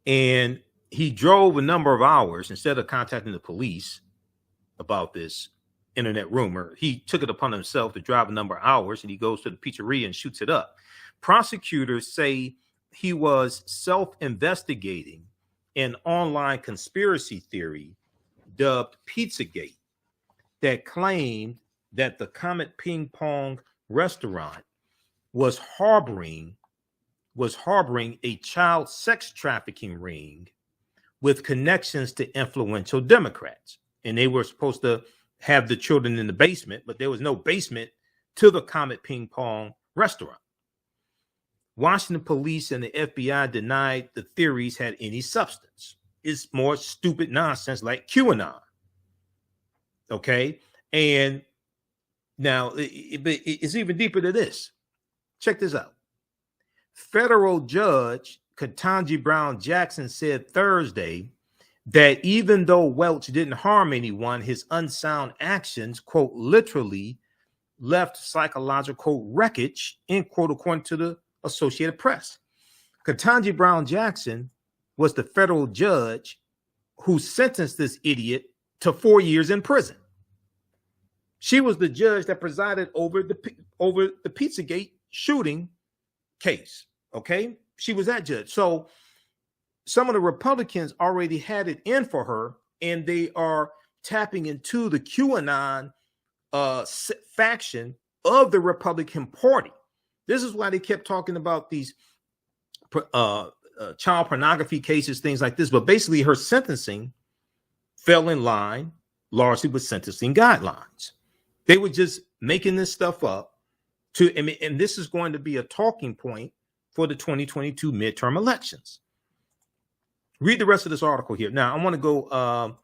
[SPEAKER 1] And he drove a number of hours instead of contacting the police about this internet rumor. He took it upon himself to drive a number of hours, and he goes to the pizzeria and shoots it up. Prosecutors say he was self-investigating an online conspiracy theory dubbed Pizzagate that claimed that the Kemet Ping Pong restaurant was harboring a child sex trafficking ring with connections to influential Democrats. And they were supposed to have the children in the basement, but there was no basement to the Kemet Ping Pong restaurant. Washington police and the FBI denied the theories had any substance. It's more stupid nonsense like QAnon. Okay? And now it's even deeper than this. Check this out. Federal Judge Ketanji Brown Jackson said Thursday that even though Welch didn't harm anyone, his unsound actions, quote, literally left psychological wreckage, end quote, according to the Associated Press. Ketanji Brown Jackson was the federal judge who sentenced this idiot to 4 years in prison. She was the judge that presided over the Pizzagate shooting case. Okay, she was that judge. So some of the Republicans already had it in for her, and they are tapping into the QAnon faction of the Republican Party. This is why they kept talking about these child pornography cases, things like this. But basically, her sentencing fell in line largely with sentencing guidelines. They were just making this stuff up and this is going to be a talking point for the 2022 midterm elections. Read the rest of this article here. Now, I want to go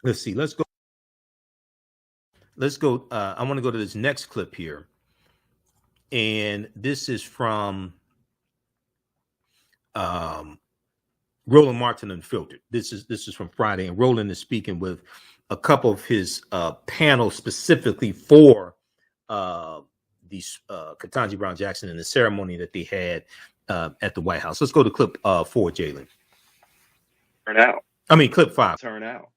[SPEAKER 1] let's see. Let's go. I want to go to this next clip here. And this is from Roland Martin Unfiltered. This is from Friday. And Roland is speaking with a couple of his panel specifically for Ketanji Brown Jackson and the ceremony that they had at the White House. Let's go to clip 4, Jalen. Clip 5.
[SPEAKER 20] Turn out.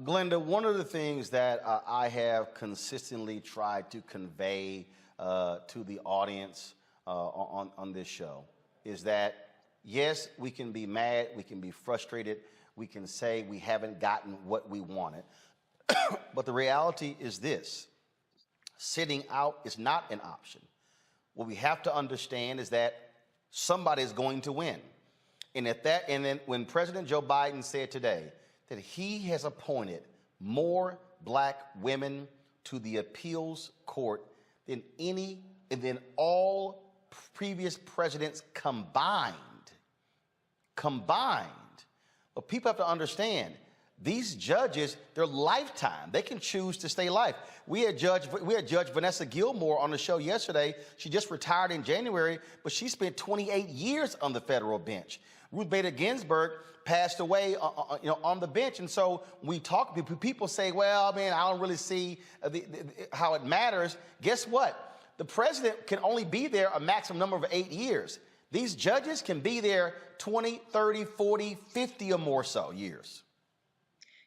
[SPEAKER 10] Glenda, one of the things that I have consistently tried to convey to the audience on this show is that, yes, we can be mad, we can be frustrated, we can say we haven't gotten what we wanted, but the reality is this: sitting out is not an option. What we have to understand is that somebody is going to win. And then when President Joe Biden said today that he has appointed more black women to the appeals court than all previous presidents combined. But people have to understand, these judges, their lifetime, they can choose to stay life. We had Judge Vanessa Gilmore on the show yesterday. She just retired in January, but she spent 28 years on the federal bench. Ruth Bader Ginsburg passed away on the bench. And so we talk, people say, well, man, I don't really see how it matters. Guess what? The president can only be there a maximum number of 8 years. These judges can be there 20, 30, 40, 50 or more so years.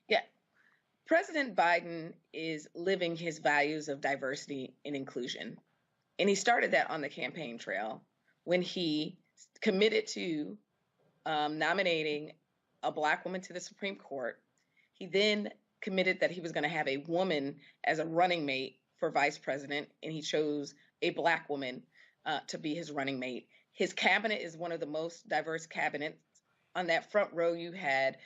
[SPEAKER 21] Yeah. President Biden is living his values of diversity and inclusion. And he started that on the campaign trail when he committed to nominating a black woman to the Supreme Court. He then committed that he was going to have a woman as a running mate for vice president, and he chose a Black woman to be his running mate. His cabinet is one of the most diverse cabinets. On that front row, you had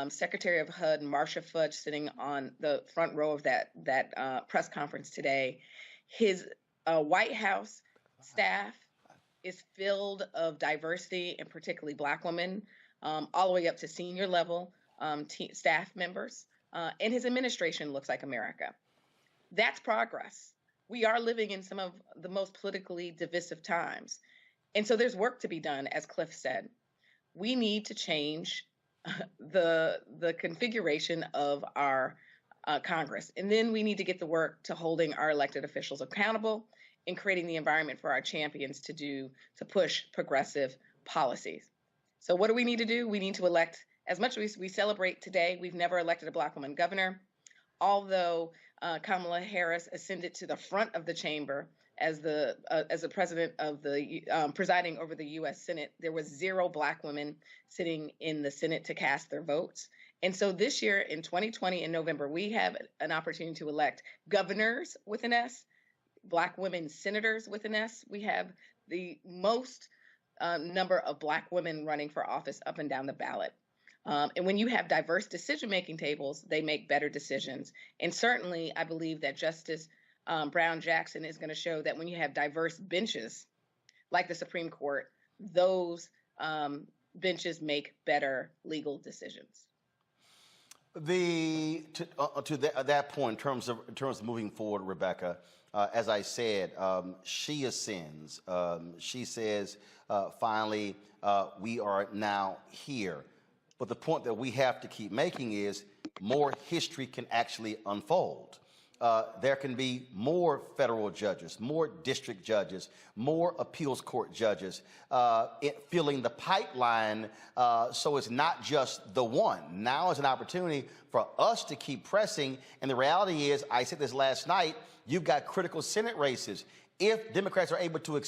[SPEAKER 21] Secretary of HUD Marcia Fudge sitting on the front row of that press conference today. His White House staff is filled of diversity, and particularly Black women, all the way up to senior level staff members. And his administration looks like America. That's progress. We are living in some of the most politically divisive times. And so there's work to be done, as Cliff said. We need to change the configuration of our Congress. And then we need to get to work to holding our elected officials accountable and creating the environment for our champions to push progressive policies. So what do we need to do? We need to elect, as much as we celebrate today, we've never elected a Black woman governor. Although Kamala Harris ascended to the front of the chamber as the president of the presiding over the U.S. Senate, there was 0 Black women sitting in the Senate to cast their votes. And so this year in 2020 in November, we have an opportunity to elect governors with an S, Black women senators with an S. We have the most number of Black women running for office up and down the ballot. And when you have diverse decision-making tables, they make better decisions. And certainly, I believe that Justice Brown Jackson is going to show that when you have diverse benches, like the Supreme Court, those benches make better legal decisions.
[SPEAKER 10] To that point, in terms of moving forward, Rebecca, as I said, she ascends. She says, finally, we are now here. But the point that we have to keep making is more history can actually unfold. There can be more federal judges, more district judges, more appeals court judges filling the pipeline. So it's not just the one. Now is an opportunity for us to keep pressing. And the reality is, I said this last night, you've got critical Senate races. If Democrats are able to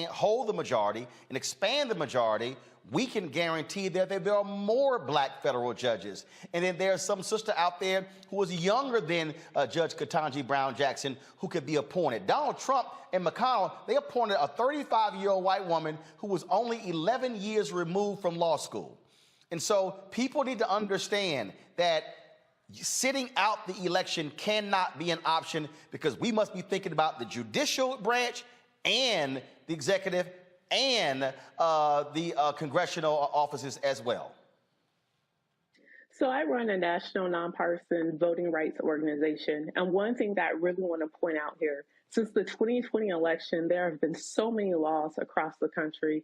[SPEAKER 10] hold the majority and expand the majority, we can guarantee that there are more Black federal judges. And then there's some sister out there who was younger than Judge Ketanji Brown Jackson who could be appointed. Donald Trump and McConnell, they appointed a 35-year-old white woman who was only 11 years removed from law school. And so people need to understand that sitting out the election cannot be an option, because we must be thinking about the judicial branch and the executive and the congressional offices as well.
[SPEAKER 20] So I run a national nonpartisan voting rights organization. And one thing that I really want to point out here, since the 2020 election, there have been so many laws across the country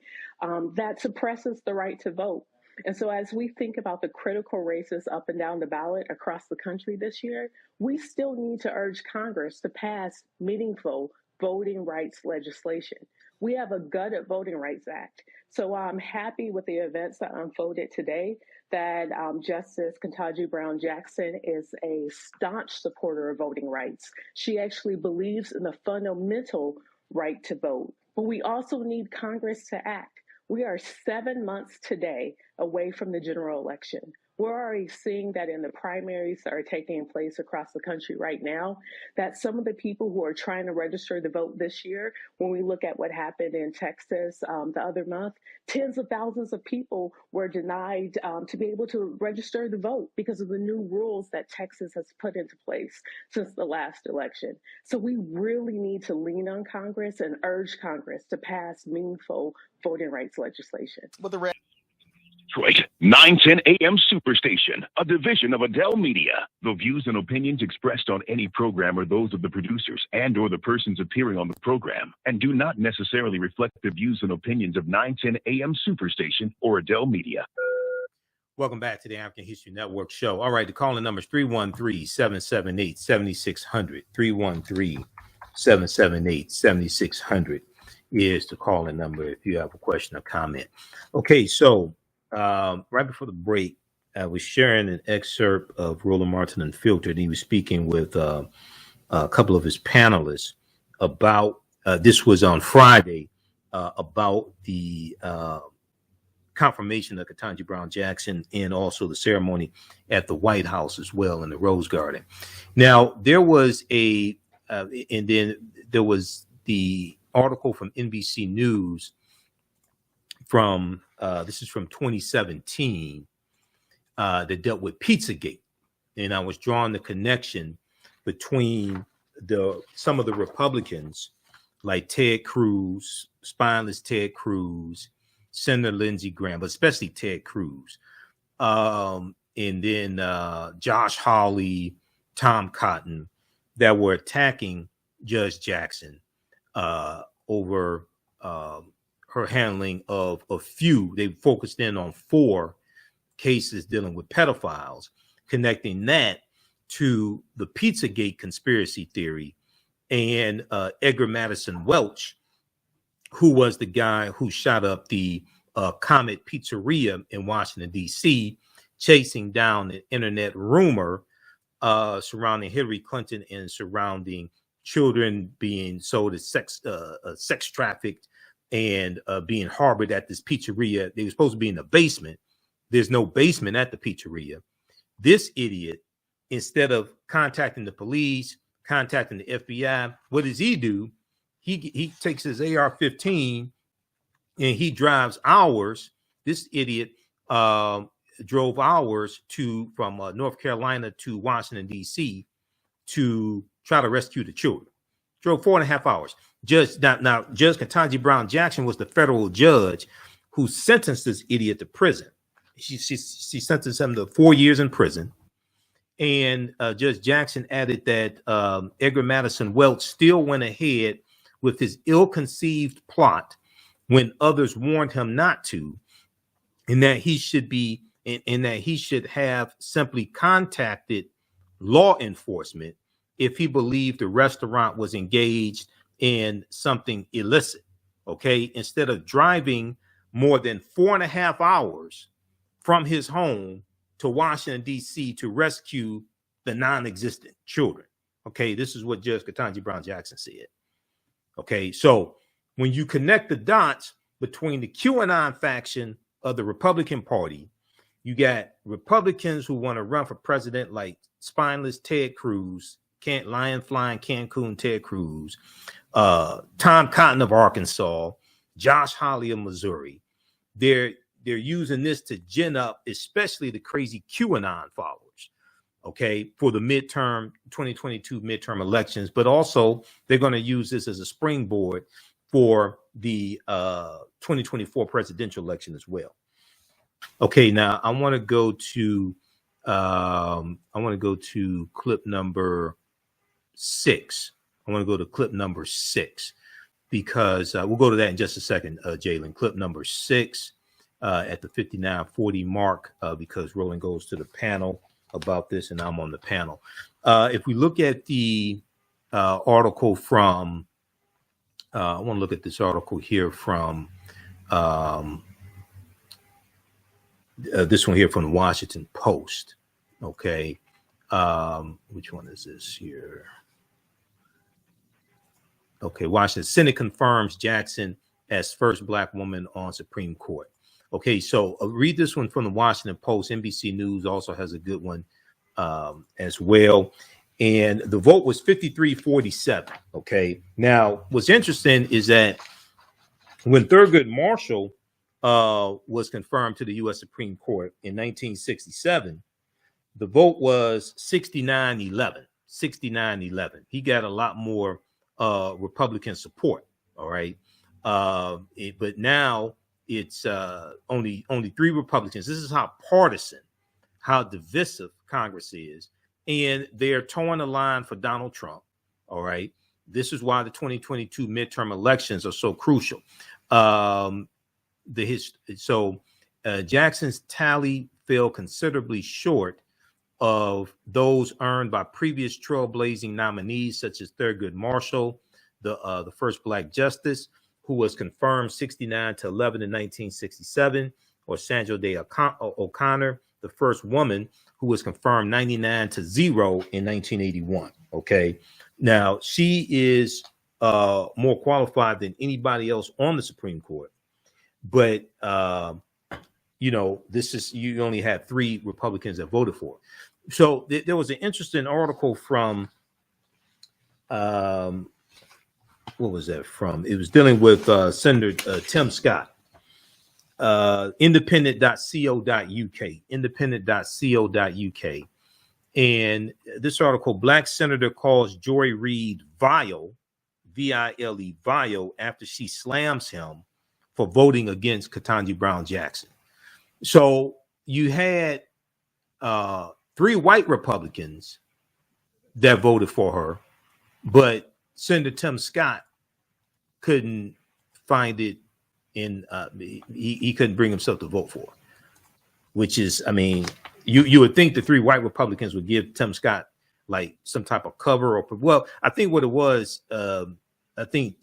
[SPEAKER 20] that suppresses the right to vote. And so as we think about the critical races up and down the ballot across the country this year, we still need to urge Congress to pass meaningful voting rights legislation. We have a gutted Voting Rights Act. So I'm happy with the events that unfolded today, that Justice Ketanji Brown Jackson is a staunch supporter of voting rights. She actually believes in the fundamental right to vote. But we also need Congress to act. We are 7 months today away from the general election. We're already seeing that in the primaries that are taking place across the country right now, that some of the people who are trying to register to vote this year, when we look at what happened in Texas the other month, tens of thousands of people were denied to be able to register to vote because of the new rules that Texas has put into place since the last election. So we really need to lean on Congress and urge Congress to pass meaningful voting rights legislation.
[SPEAKER 10] But the
[SPEAKER 22] Detroit, 910 AM Superstation, a division of Adele Media. The views and opinions expressed on any program are those of the producers and or the persons appearing on the program, and do not necessarily reflect the views and opinions of 910 AM Superstation or Adele Media.
[SPEAKER 1] Welcome back to the African History Network show. All right, the calling number is 313-778-7600. 313-778-7600 is the calling number if you have a question or comment. Okay, so right before the break, I was sharing an excerpt of Roland Martin Unfiltered. He was speaking with a couple of his panelists about, this was on Friday, about the confirmation of Ketanji Brown Jackson, and also the ceremony at the White House as well in the Rose Garden. Now, there was and then there was the article from NBC News from, this is from 2017, that dealt with Pizzagate. And I was drawing the connection between some of the Republicans like Ted Cruz, spineless Ted Cruz, Senator Lindsey Graham, but especially Ted Cruz, and then Josh Hawley, Tom Cotton, that were attacking Judge Jackson over her handling of a few. They focused in on 4 cases dealing with pedophiles, connecting that to the Pizzagate conspiracy theory and Edgar Madison Welch, who was the guy who shot up the Kemet Pizzeria in Washington, D.C., chasing down an internet rumor surrounding Hillary Clinton and surrounding children being sold as sex trafficked and being harbored at this pizzeria. They were supposed to be in the basement. There's no basement at the pizzeria. This idiot, instead of contacting the police, contacting the FBI, what does he do? He takes his AR-15 and he drives hours. This idiot drove hours from North Carolina to Washington, D.C. to try to rescue the children. Drove 4.5 hours. Judge Ketanji Brown Jackson was the federal judge who sentenced this idiot to prison. She sentenced him to 4 years in prison. And Judge Jackson added that Edgar Madison Welch still went ahead with his ill-conceived plot when others warned him not to, and that he should have simply contacted law enforcement if he believed the restaurant was engaged in something illicit. Okay, instead of driving more than 4.5 hours from his home to Washington, D.C. to rescue the non-existent children. Okay, this is what Judge Ketanji Brown Jackson said. Okay, so when you connect the dots between the QAnon faction of the Republican Party, you got Republicans who want to run for president like spineless Ted Cruz, lion flying Cancun Ted Cruz, Tom Cotton of Arkansas, Josh Hawley of Missouri. They're using this to gin up, especially the crazy QAnon followers, okay, for the 2022 midterm elections, but also they're going to use this as a springboard for the 2024 presidential election as well. Okay, now I want to go to clip number 6. I want to go to clip number 6 because we'll go to that in just a second, Jalen. Clip number 6. At the 59:40 mark, because Roland goes to the panel about this, and I'm on the panel. If we look at the article from, I want to look at this article here from this one here from the Washington Post. Okay, which one is this here? Okay, Washington Senate confirms Jackson as first Black woman on Supreme Court. Okay, so read this one from the Washington Post. NBC News also has a good one as well. And the vote was 53-47. Okay, now what's interesting is that when Thurgood Marshall was confirmed to the U.S. Supreme Court in 1967, the vote was 69-11. 69-11. He got a lot more Republican support. All right, but now it's only 3 Republicans. This is how partisan, how divisive Congress is. And they're towing the line for Donald Trump. All right. This is why the 2022 midterm elections are so crucial. Jackson's tally fell considerably short of those earned by previous trailblazing nominees, such as Thurgood Marshall, the first Black justice, who was confirmed 69-11 in 1967, or Sandra Day O'Connor, the first woman who was confirmed 99-0 in 1981. Okay, now she is more qualified than anybody else on the Supreme Court, but you only had 3 Republicans that voted for it. So there was an interesting article from, what was that from? It was dealing with Senator Tim Scott, independent.co.uk, and this article, Black Senator calls Joy Reid vile, V-I-L-E, vile, after she slams him for voting against Ketanji Brown Jackson. So you had 3 white Republicans that voted for her, but Senator Tim Scott couldn't find it in, he couldn't bring himself to vote for her, which is, I mean, you would think the 3 white Republicans would give Tim Scott like some type of cover, or, well, I think what it was, I think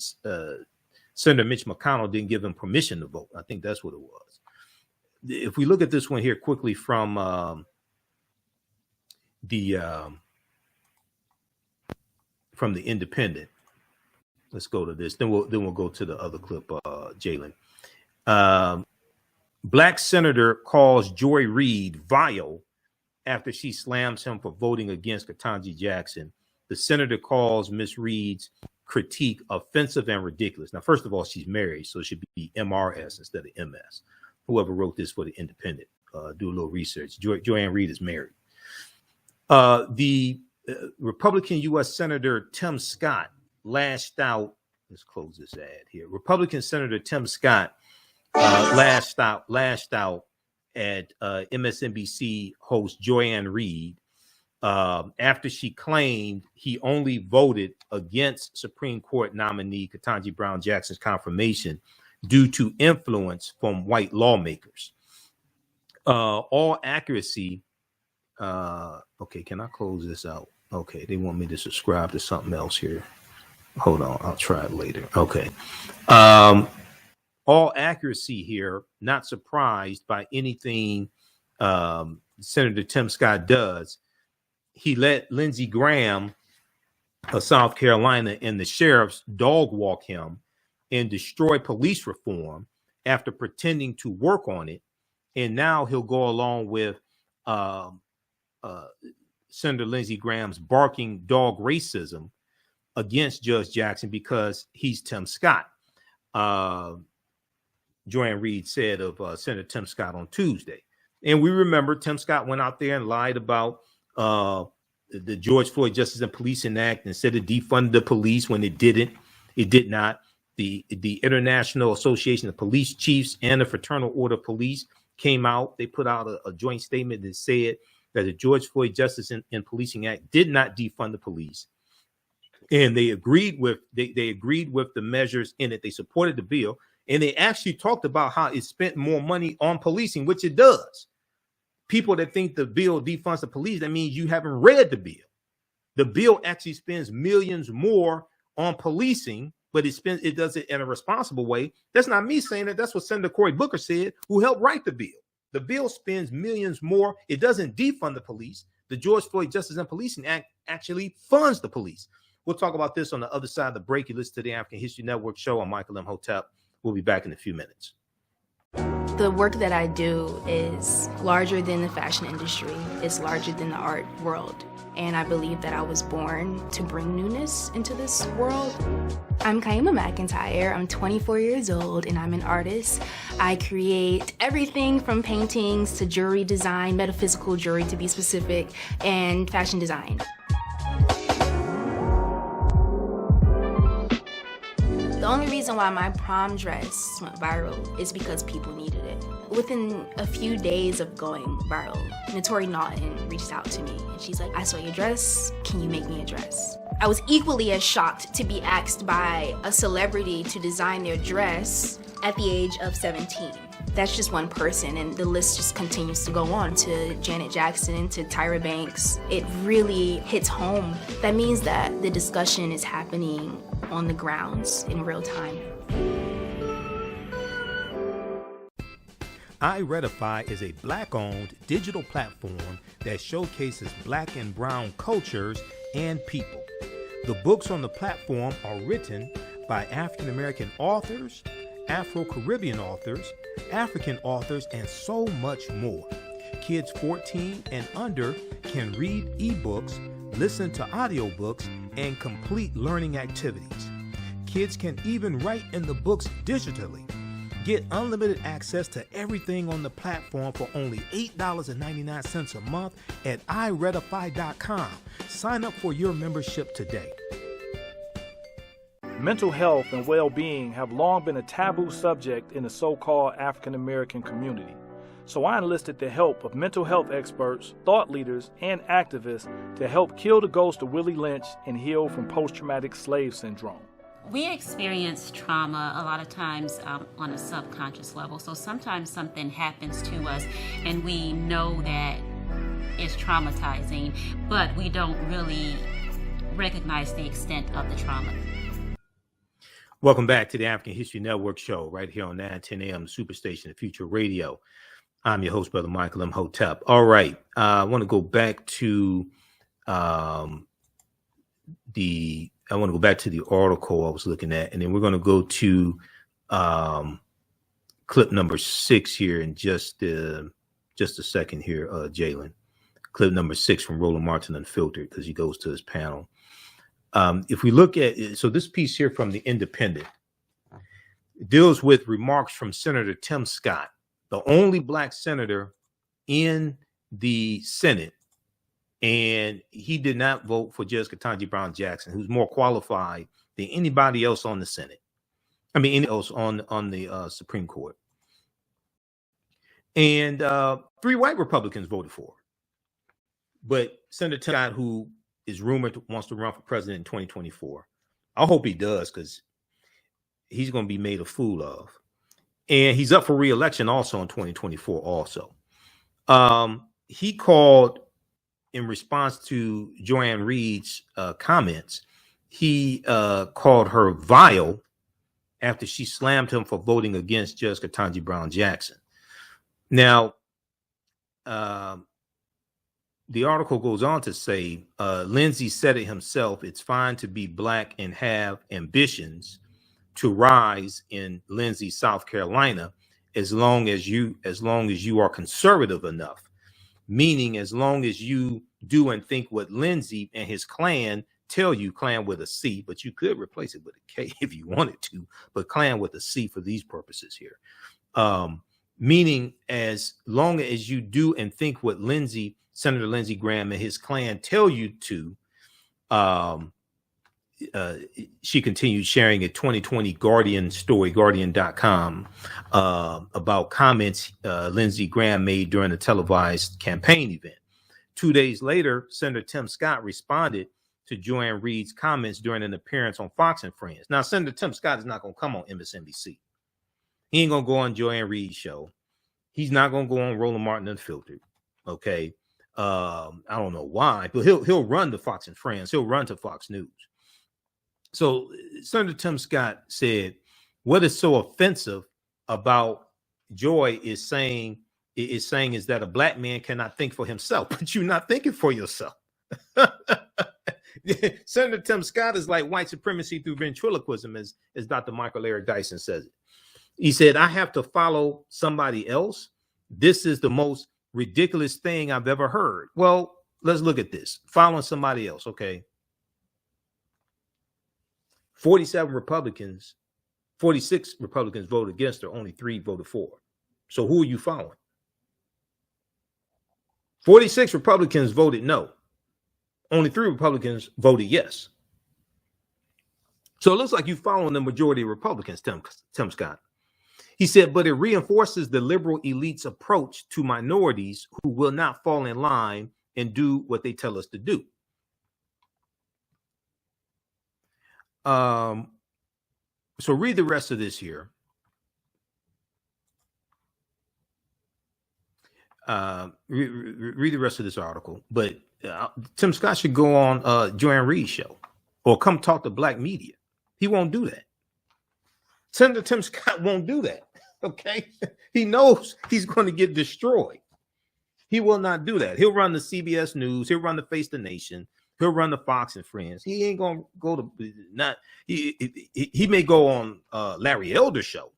[SPEAKER 1] Senator Mitch McConnell didn't give him permission to vote. I think that's what it was. If we look at this one here quickly from the Independent, let's go to this. Then we'll go to the other clip, Jalen. Black senator calls Joy Reid vile after she slams him for voting against Ketanji Jackson. The senator calls Miss Reid's critique offensive and ridiculous. Now, first of all, she's married, so it should be MRS instead of MS. Whoever wrote this for the Independent, do a little research. Joanne Reid is married. The Republican U.S. Senator Tim Scott lashed out. Let's close this ad here. Republican Senator Tim Scott lashed out at MSNBC host Joanne Reid after she claimed he only voted against Supreme Court nominee Ketanji Brown Jackson's confirmation due to influence from white lawmakers. All accuracy. Okay, can I close this out? Okay, they want me to subscribe to something else here. Hold on, I'll try it later. Okay. All accuracy here, not surprised by anything Senator Tim Scott does. He let Lindsey Graham of South Carolina and the sheriffs dog walk him and destroy police reform after pretending to work on it. And now he'll go along with Senator Lindsey Graham's barking dog racism against Judge Jackson because he's Tim Scott. Joanne Reid said of Senator Tim Scott on Tuesday. And we remember Tim Scott went out there and lied about the George Floyd Justice and Policing Act and said it defunded the police when it didn't. It did not. The International Association of Police Chiefs and the Fraternal Order of Police came out. They put out a joint statement that said that the George Floyd Justice and Policing Act did not defund the police. And they agreed with they agreed with the measures in it. They supported the bill. And they actually talked about how it spent more money on policing, which it does. People that think the bill defunds the police, that means you haven't read the bill. The bill actually spends millions more on policing, but it does it in a responsible way. That's not me saying that. That's what Senator Cory Booker said, who helped write the bill. The bill spends millions more. It doesn't defund the police. The George Floyd Justice and Policing Act actually funds the police. We'll talk about this on the other side of the break. You listen to the African History Network show. I'm Michael Imhotep. We'll be back in a few minutes.
[SPEAKER 2] The work that I do is larger than the fashion industry. It's larger than the art world. And I believe that I was born to bring newness into this world. I'm Kaima McIntyre. I'm 24 years old and I'm an artist. I create everything from paintings to jewelry design, metaphysical jewelry to be specific, and fashion design. The only reason why my prom dress went viral is because people needed it. Within a few days of going viral, Notori Naughton reached out to me and she's like, I saw your dress, can you make me a dress? I was equally as shocked to be asked by a celebrity to design their dress at the age of 17. That's just one person, and the list just continues to go on to Janet Jackson, to Tyra Banks. It really hits home. That means that the discussion is happening on the grounds in real time.
[SPEAKER 1] iRedify is a Black-owned digital platform that showcases Black and Brown cultures and people. The books on the platform are written by African-American authors, Afro-Caribbean authors, African authors, and so much more. Kids 14 and under can read ebooks, listen to audiobooks, and complete learning activities. Kids can even write in the books digitally. Get unlimited access to everything on the platform for only $8.99 a month at iRedify.com. Sign up for your membership today.
[SPEAKER 4] Mental health and well-being have long been a taboo subject in the so-called African American community. So I enlisted the help of mental health experts, thought leaders, and activists to help kill the ghost of Willie Lynch and heal from post-traumatic slave syndrome.
[SPEAKER 6] We experience trauma a lot of times on a subconscious level. So sometimes something happens to us and we know that it's traumatizing, but we don't really recognize the extent of the trauma.
[SPEAKER 1] Welcome back to the African History Network show right here on 910 AM Superstation, the Future Radio. I'm your host, Brother Michael Imhotep. All right. I want to go back to the article I was looking at, and then we're going to go to clip number 6 here in just a second here, Jalen. Clip number 6 from Roland Martin Unfiltered, because he goes to his panel. If we look at it, so this piece here from The Independent deals with remarks from Senator Tim Scott, the only black senator in the Senate, and he did not vote for Judge Ketanji Brown Jackson, who's more qualified than anybody else on the Senate. I mean, anyone else on the Supreme Court. And 3 white Republicans voted for her. But Senator Tim Scott, who is rumored wants to run for president in 2024. I hope he does, because he's going to be made a fool of. And he's up for re-election also in 2024 also. He called, in response to Joanne Reed's comments, he called her vile after she slammed him for voting against Judge Ketanji Brown Jackson. Now, the article goes on to say, Lindsay said it himself, it's fine to be black and have ambitions to rise in Lindsay, South Carolina, as long as you are conservative enough. Meaning, as long as you do and think what Lindsay and his clan tell you, clan with a C, but you could replace it with a K if you wanted to, but clan with a C for these purposes here. Meaning, as long as you do and think what Senator Lindsey Graham and his clan tell you to, she continued sharing a 2020 Guardian story, Guardian.com, about comments Lindsey Graham made during a televised campaign event. 2 days later, Senator Tim Scott responded to Joanne Reed's comments during an appearance on Fox and Friends. Now, Senator Tim Scott is not going to come on MSNBC. He ain't going to go on Joanne Reed's show. He's not going to go on Roland Martin Unfiltered. Okay. I don't know why, but he'll run to Fox and Friends. He'll run to Fox News. So Senator Tim Scott said, what is so offensive about Joy is saying is that a black man cannot think for himself, but you're not thinking for yourself. Senator Tim Scott is like white supremacy through ventriloquism, as Dr. Michael Eric Dyson says it. He said, I have to follow somebody else. This is the most ridiculous thing I've ever heard. Well, let's look at this. Following somebody else, okay? 46 Republicans voted against her, only 3 voted for her. So who are you following? 46 Republicans voted no. Only 3 Republicans voted yes. So it looks like you're following the majority of Republicans, Tim Scott. He said, but it reinforces the liberal elite's approach to minorities who will not fall in line and do what they tell us to do. So read the rest of this here. Read the rest of this article. But Tim Scott should go on Joanne Reed's show or come talk to black media. He won't do that. Senator Tim Scott won't do that. Okay. He knows he's going to get destroyed. He will not do that. He'll run the CBS News. He'll run the Face the Nation. He'll run the Fox and Friends. He ain't going to go to he may go on Larry Elder's show.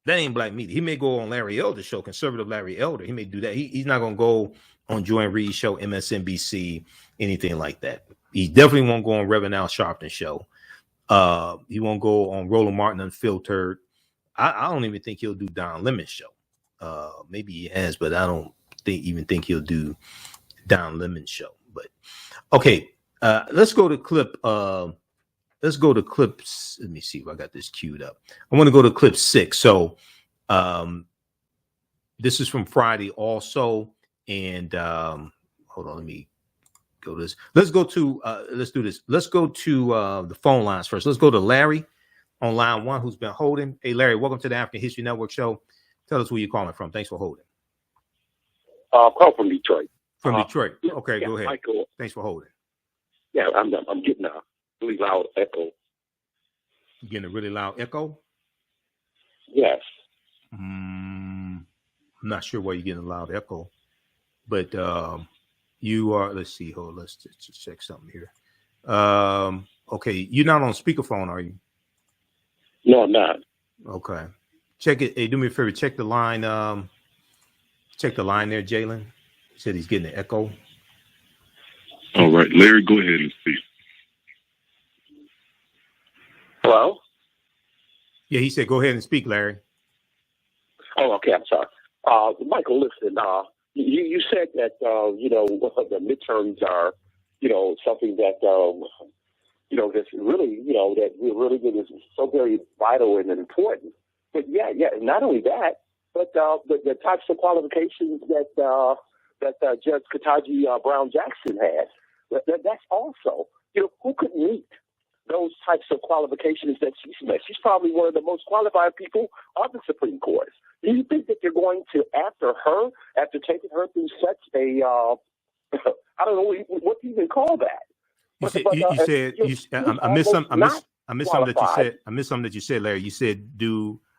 [SPEAKER 1] That ain't black media. He may go on Larry Elder's show, conservative Larry Elder. He may do that. He's not going to go on Joy and Reed's show, MSNBC, anything like that. He definitely won't go on Reverend Al Sharpton's show. He won't go on Roland Martin Unfiltered. I don't even think he'll do Don Lemon's show. Maybe he has, but I don't even think he'll do Don Lemon's show. But okay, let's go to clip. Let's go to clips. Let me see if I got this queued up. I want to go to clip 6. So this is from Friday also. And hold on, let me go to this. Let's go to let's do this. Let's go to the phone lines first. Let's go to Larry on line 1, who's been holding. Hey, Larry, welcome to the African History Network show. Tell us where you're calling from. Thanks for holding.
[SPEAKER 3] Call from Detroit.
[SPEAKER 1] From Detroit. Okay,
[SPEAKER 3] yeah,
[SPEAKER 1] go ahead.
[SPEAKER 3] Michael.
[SPEAKER 1] Thanks for holding.
[SPEAKER 3] Yeah, I'm getting a really loud echo.
[SPEAKER 1] You getting a really loud echo?
[SPEAKER 3] Yes.
[SPEAKER 1] I'm not sure why you're getting a loud echo, but you are. Let's see. Hold. Let's just check something here. Okay, you're not on speakerphone, are you?
[SPEAKER 3] No, I'm not.
[SPEAKER 1] Okay. Check it. Hey, do me a favor. Check the line. Check the line there, Jalen. He said he's getting an echo.
[SPEAKER 5] All right, Larry, go ahead and speak.
[SPEAKER 3] Hello?
[SPEAKER 1] Yeah, he said, go ahead and speak, Larry.
[SPEAKER 3] Oh, okay. I'm sorry. Michael, listen, you said that, the midterms are, something that, that's really, that really is so very vital and important. But yeah, not only that, but the types of qualifications that Judge Ketanji Brown Jackson has, that's also, who could meet those types of qualifications that she's met? She's probably one of the most qualified people on the Supreme Court. Do you think that you're going to, after taking her through such a, I don't know what do you even call that?
[SPEAKER 1] I missed something that you said, Larry. You said,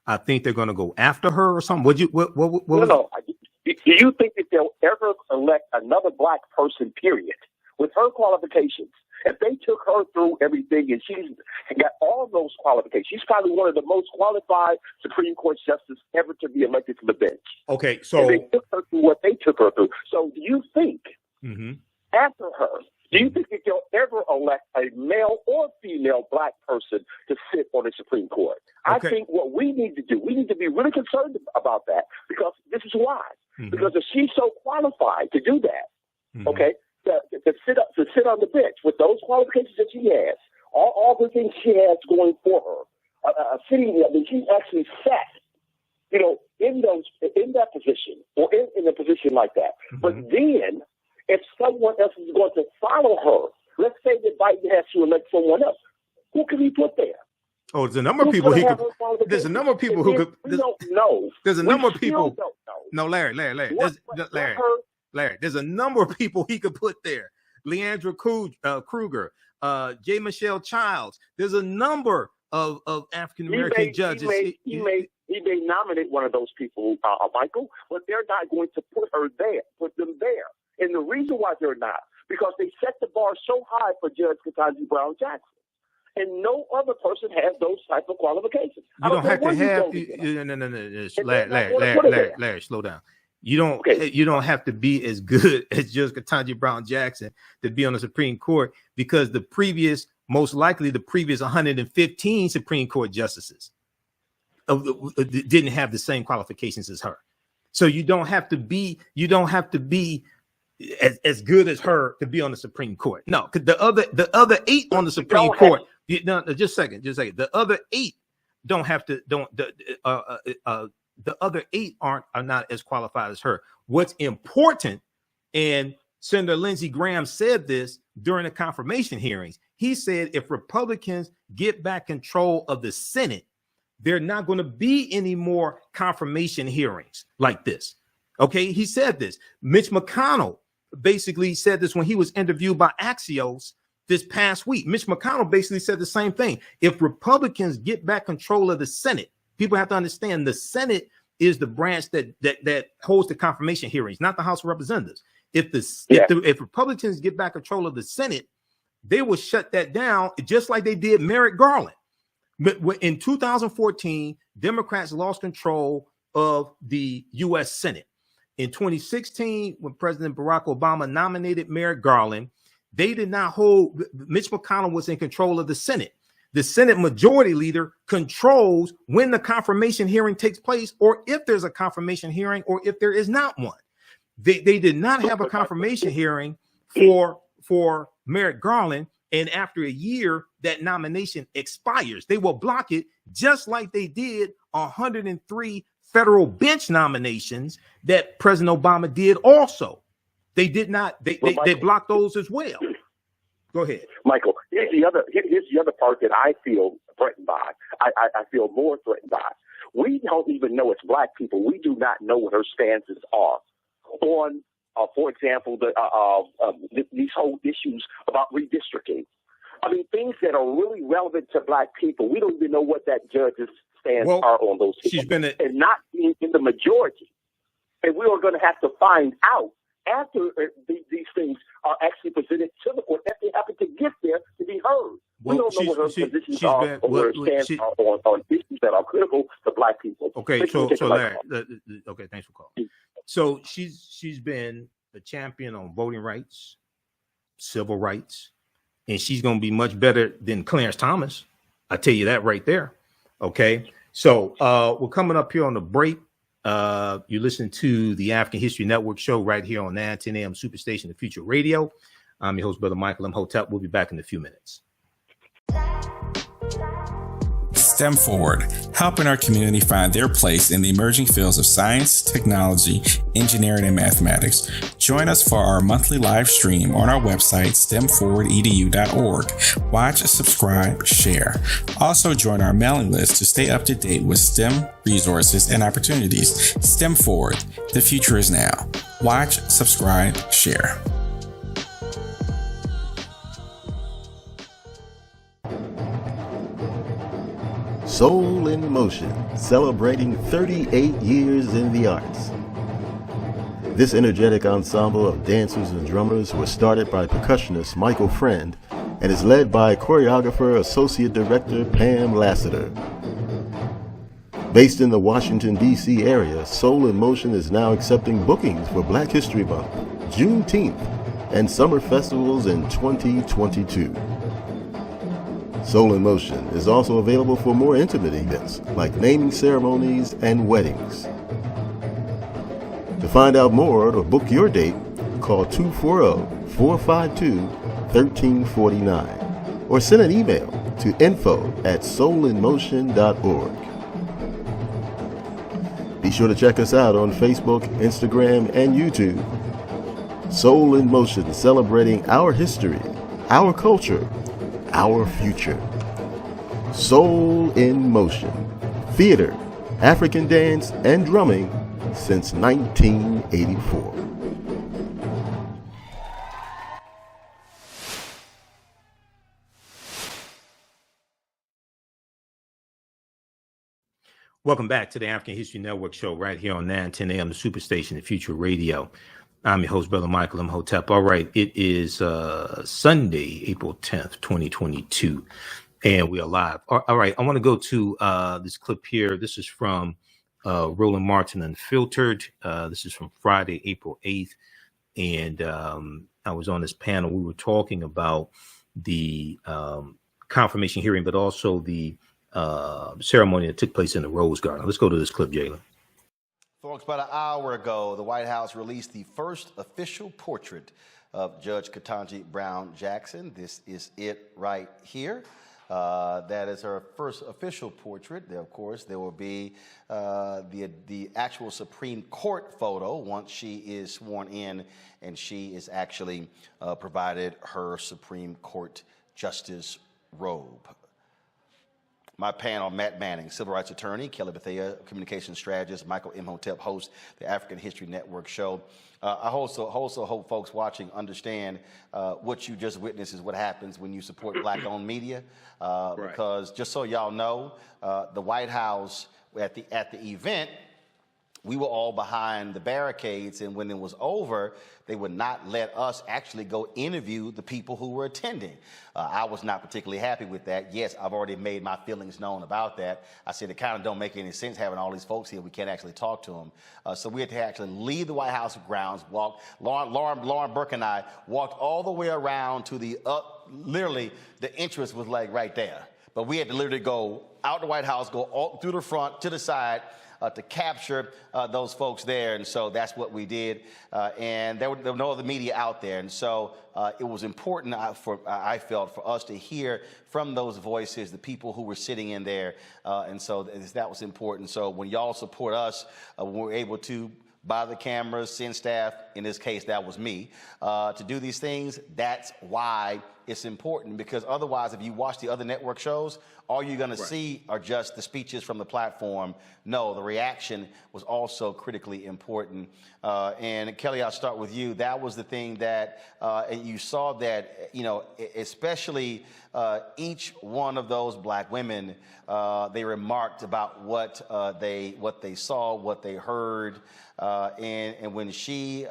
[SPEAKER 1] I think they're going to go after her or something? What
[SPEAKER 3] No. Do you think that they'll ever elect another black person, period, with her qualifications? If they took her through everything and she's got all those qualifications, she's probably one of the most qualified Supreme Court justices ever to be elected to the bench.
[SPEAKER 1] Okay, so
[SPEAKER 3] and they took her through what they took her through. So do you think after her, do you think that they'll ever elect a male or female black person to sit on the Supreme Court? Okay. I think what we need to do, we need to be really concerned about that, because this is why. Because if she's so qualified to do that, okay, to sit on the bench with those qualifications that she has, all the things she has going for her, she's actually sat, in that position or in a position like that. But then, if someone else is going to follow her, let's say that Biden has to elect someone else, who can he put there?
[SPEAKER 1] Oh, there's a number of people he could. There's a number of people who could.
[SPEAKER 3] We don't know.
[SPEAKER 1] There's a number of people.
[SPEAKER 3] Don't know.
[SPEAKER 1] No, Larry. Larry. There's a number of people he could put there. Leandra Kruger, J. Michelle Childs. There's a number of African American judges.
[SPEAKER 3] He may nominate one of those people, Michael, but they're not going to put them there. And the reason why they're not, because they set the bar so high for Judge Ketanji Brown Jackson. And no other person has those type of qualifications.
[SPEAKER 1] You don't have to have. No. Larry, slow down. You don't have to be as good as Judge Ketanji Brown Jackson to be on the Supreme Court, because most likely the previous 115 Supreme Court justices didn't have the same qualifications as her. So you don't have to be as good as her to be on the Supreme Court. No, because the other 8 on the Supreme Court. Just a second. The other 8 the other 8 are not as qualified as her. What's important, and Senator Lindsey Graham said this during the confirmation hearings. He said if Republicans get back control of the Senate, there are not going to be any more confirmation hearings like this. Okay, he said this. Mitch McConnell basically said this when he was interviewed by Axios this past week. Mitch McConnell basically said the same thing. If Republicans get back control of the Senate, people have to understand the Senate is the branch that holds the confirmation hearings, not the House of Representatives. If Republicans get back control of the Senate, they will shut that down, just like they did Merrick Garland. But in 2014, Democrats lost control of the U.S. Senate. In 2016, when President Barack Obama nominated Merrick Garland, they did not hold, Mitch McConnell was in control of the Senate. The Senate majority leader controls when the confirmation hearing takes place, or if there's a confirmation hearing, or if there is not one. They did not have a confirmation hearing for Merrick Garland, and after a year, that nomination expires. They will block it, just like they did 103 federal bench nominations that President Obama did also. They did not, they blocked those as well. Go ahead.
[SPEAKER 3] Michael, here's the other part that I feel threatened by. I feel more threatened by. We don't even know, as Black people, we do not know what her stances are on, for example, these whole issues about redistricting. I mean, things that are really relevant to Black people. We don't even know what that judge's stance are on those issues. And not being in the majority. And we are going to have to find out after these things are actually presented to the court, that they happen to get there to be heard. We don't know what her positions are or what her stance are on issues that are critical to Black people.
[SPEAKER 1] Okay, so Larry, okay, thanks for calling. So she's been a champion on voting rights, civil rights, and she's going to be much better than Clarence Thomas. I tell you that right there. Okay, so we're coming up here on the break. You listen to the African History Network show right here on 910 AM Superstation, The Future Radio. I'm your host, Brother Michael Imhotep. We'll be back in a few minutes.
[SPEAKER 7] STEM Forward, helping our community find their place in the emerging fields of science, technology, engineering, and mathematics. Join us for our monthly live stream on our website, stemforwardedu.org. Watch, subscribe, share. Also join our mailing list to stay up to date with STEM resources and opportunities. STEM Forward, the future is now. Watch, subscribe, share.
[SPEAKER 9] Soul in Motion, celebrating 38 years in the arts. This energetic ensemble of dancers and drummers was started by percussionist Michael Friend and is led by choreographer Associate Director Pam Lassiter. Based in the Washington, D.C. area, Soul in Motion is now accepting bookings for Black History Month, Juneteenth, and summer festivals in 2022. Soul in Motion is also available for more intimate events like naming ceremonies and weddings. To find out more or to book your date, call 240-452-1349 or send an email to info@soulinmotion.org. Be sure to check us out on Facebook, Instagram, and YouTube. Soul in Motion, celebrating our history, our culture, our future. Soul in Motion. Theater, African dance, and drumming since 1984.
[SPEAKER 1] Welcome back to the African History Network show right here on 910 AM, the Superstation, The Future Radio. I'm your host, Brother Michael Imhotep. All right, it is Sunday, April 10th, 2022, and we are live. All right, I want to go to this clip here. This is from Roland Martin Unfiltered. This is from Friday, April 8th, and I was on this panel. We were talking about the confirmation hearing, but also the ceremony that took place in the Rose Garden. Let's go to this clip, Jalen.
[SPEAKER 10] Folks, about an hour ago, the White House released the first official portrait of Judge Ketanji Brown Jackson. This is it right here. That is her first official portrait. Of course, there will be the actual Supreme Court photo once she is sworn in and she is actually provided her Supreme Court justice robe. My panel, Matt Manning, civil rights attorney, Kelly Bethea, communication strategist, Michael Imhotep, host the African History Network show. I also hope folks watching understand what you just witnessed is what happens when you support Black-owned media. Because just so y'all know, the White House at the event we were all behind the barricades, and when it was over, they would not let us actually go interview the people who were attending. I was not particularly happy with that. Yes, I've already made my feelings known about that. I said it kind of don't make any sense having all these folks here. We can't actually talk to them. So we had to actually leave the White House grounds, Lauren Burke and I walked all the way around to the, literally, the entrance was like right there. But we had to literally go out the White House, go all through the front, to the side, to capture those folks there. And so that's what we did. And there were no other media out there. And so it was important, I felt, for us to hear from those voices, the people who were sitting in there. And so that was important. So when y'all support us, when we're able to buy the cameras, send staff, in this case, that was me, to do these things, that's why it's important. Because otherwise, if you watch the other network shows, all you're going to see are just the speeches from the platform. No, the reaction was also critically important. And Kelly, I'll start with you. That was the thing that you saw that, you know, especially each one of those black women, they remarked about what they saw, what they heard. And when she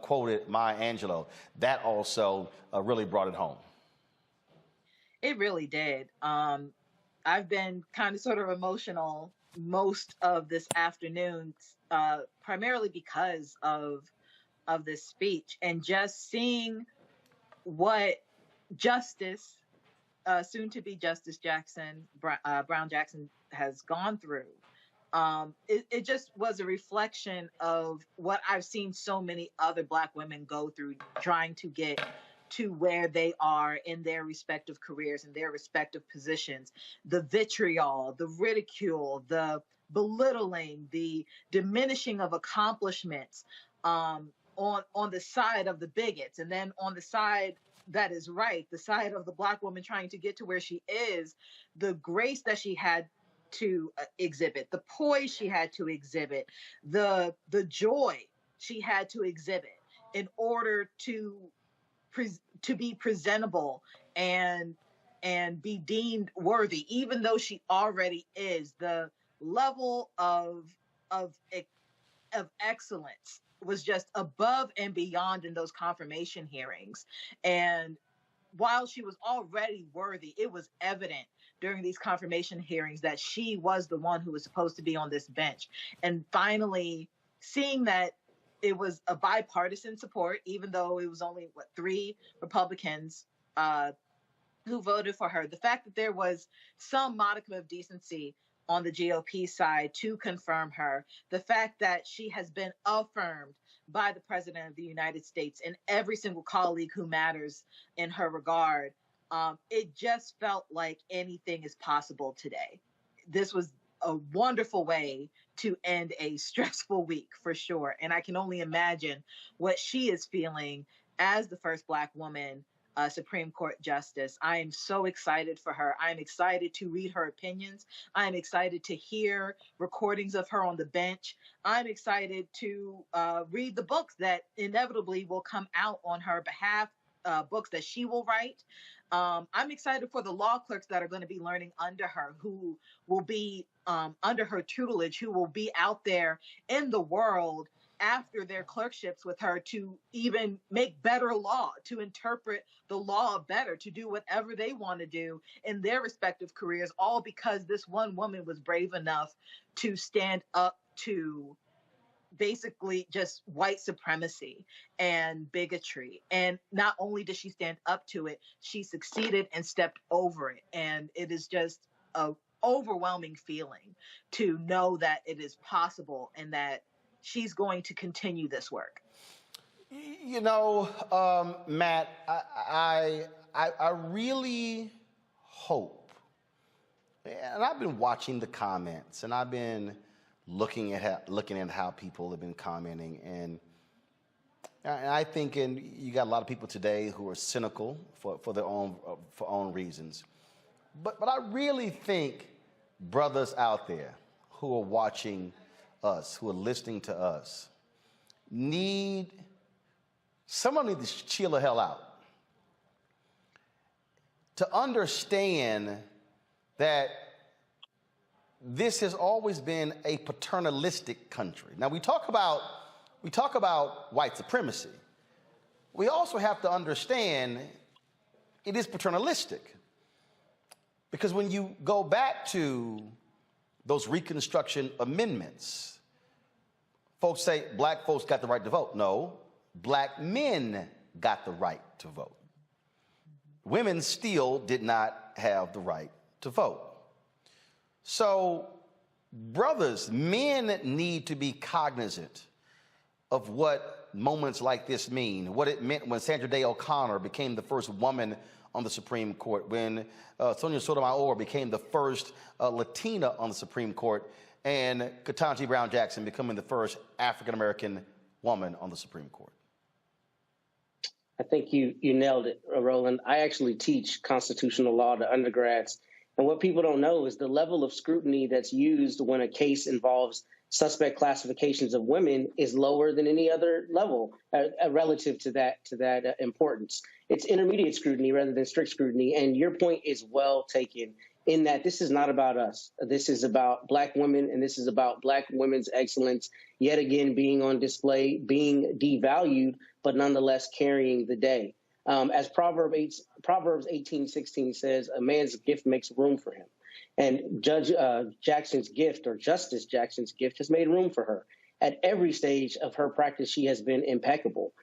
[SPEAKER 10] quoted Maya Angelou, that also really brought it home.
[SPEAKER 11] It really did. I've been kind of sort of emotional most of this afternoon, primarily because of this speech, and just seeing what Justice, soon to be Justice Brown Jackson, has gone through. It just was a reflection of what I've seen so many other black women go through, trying to get to where they are in their respective careers and their respective positions. The vitriol, the ridicule, the belittling, the diminishing of accomplishments on the side of the bigots, and then on the side that is right, the side of the black woman trying to get to where she is, the grace that she had to exhibit, the poise she had to exhibit, the joy she had to exhibit in order to be presentable and be deemed worthy, even though she already is. The level of excellence was just above and beyond in those confirmation hearings. And while she was already worthy, it was evident during these confirmation hearings that she was the one who was supposed to be on this bench. And finally, seeing that it was a bipartisan support, even though it was only, 3 Republicans who voted for her. The fact that there was some modicum of decency on the GOP side to confirm her, the fact that she has been affirmed by the President of the United States and every single colleague who matters in her regard, it just felt like anything is possible today. This was a wonderful way to end a stressful week, for sure. And I can only imagine what she is feeling as the first Black woman Supreme Court Justice. I am so excited for her. I'm excited to read her opinions. I'm excited to hear recordings of her on the bench. I'm excited to read the books that inevitably will come out on her behalf, books that she will write. I'm excited for the law clerks that are going to be learning under her, who will be under her tutelage, who will be out there in the world after their clerkships with her to even make better law, to interpret the law better, to do whatever they want to do in their respective careers, all because this one woman was brave enough to stand up to basically just white supremacy and bigotry. And not only did she stand up to it, she succeeded and stepped over it. And it is just an overwhelming feeling to know that it is possible and that she's going to continue this work.
[SPEAKER 10] You know, Matt, I really hope, and I've been watching the comments, and I've been looking at how people have been commenting, and I think, and you got a lot of people today who are cynical for their own reasons, but I really think brothers out there who are watching us, who are listening to us, someone needs to chill the hell out. To understand that this has always been a paternalistic country. Now we talk about white supremacy. We also have to understand it is paternalistic. Because when you go back to those Reconstruction amendments, folks say black folks got the right to vote. No, black men got the right to vote. Women still did not have the right to vote. So, brothers, men need to be cognizant of what moments like this mean, what it meant when Sandra Day O'Connor became the first woman on the Supreme Court, when Sonia Sotomayor became the first Latina on the Supreme Court, and Ketanji Brown Jackson becoming the first African-American woman on the Supreme Court.
[SPEAKER 12] I think you nailed it, Roland. I actually teach constitutional law to undergrads. And what people don't know is the level of scrutiny that's used when a case involves suspect classifications of women is lower than any other level relative to that importance. It's intermediate scrutiny rather than strict scrutiny. And your point is well taken in that this is not about us. This is about black women, and this is about black women's excellence yet again being on display, being devalued, but nonetheless carrying the day. As Proverbs 18:16 says, a man's gift makes room for him. And Justice Jackson's gift has made room for her. At every stage of her practice, she has been impeccable.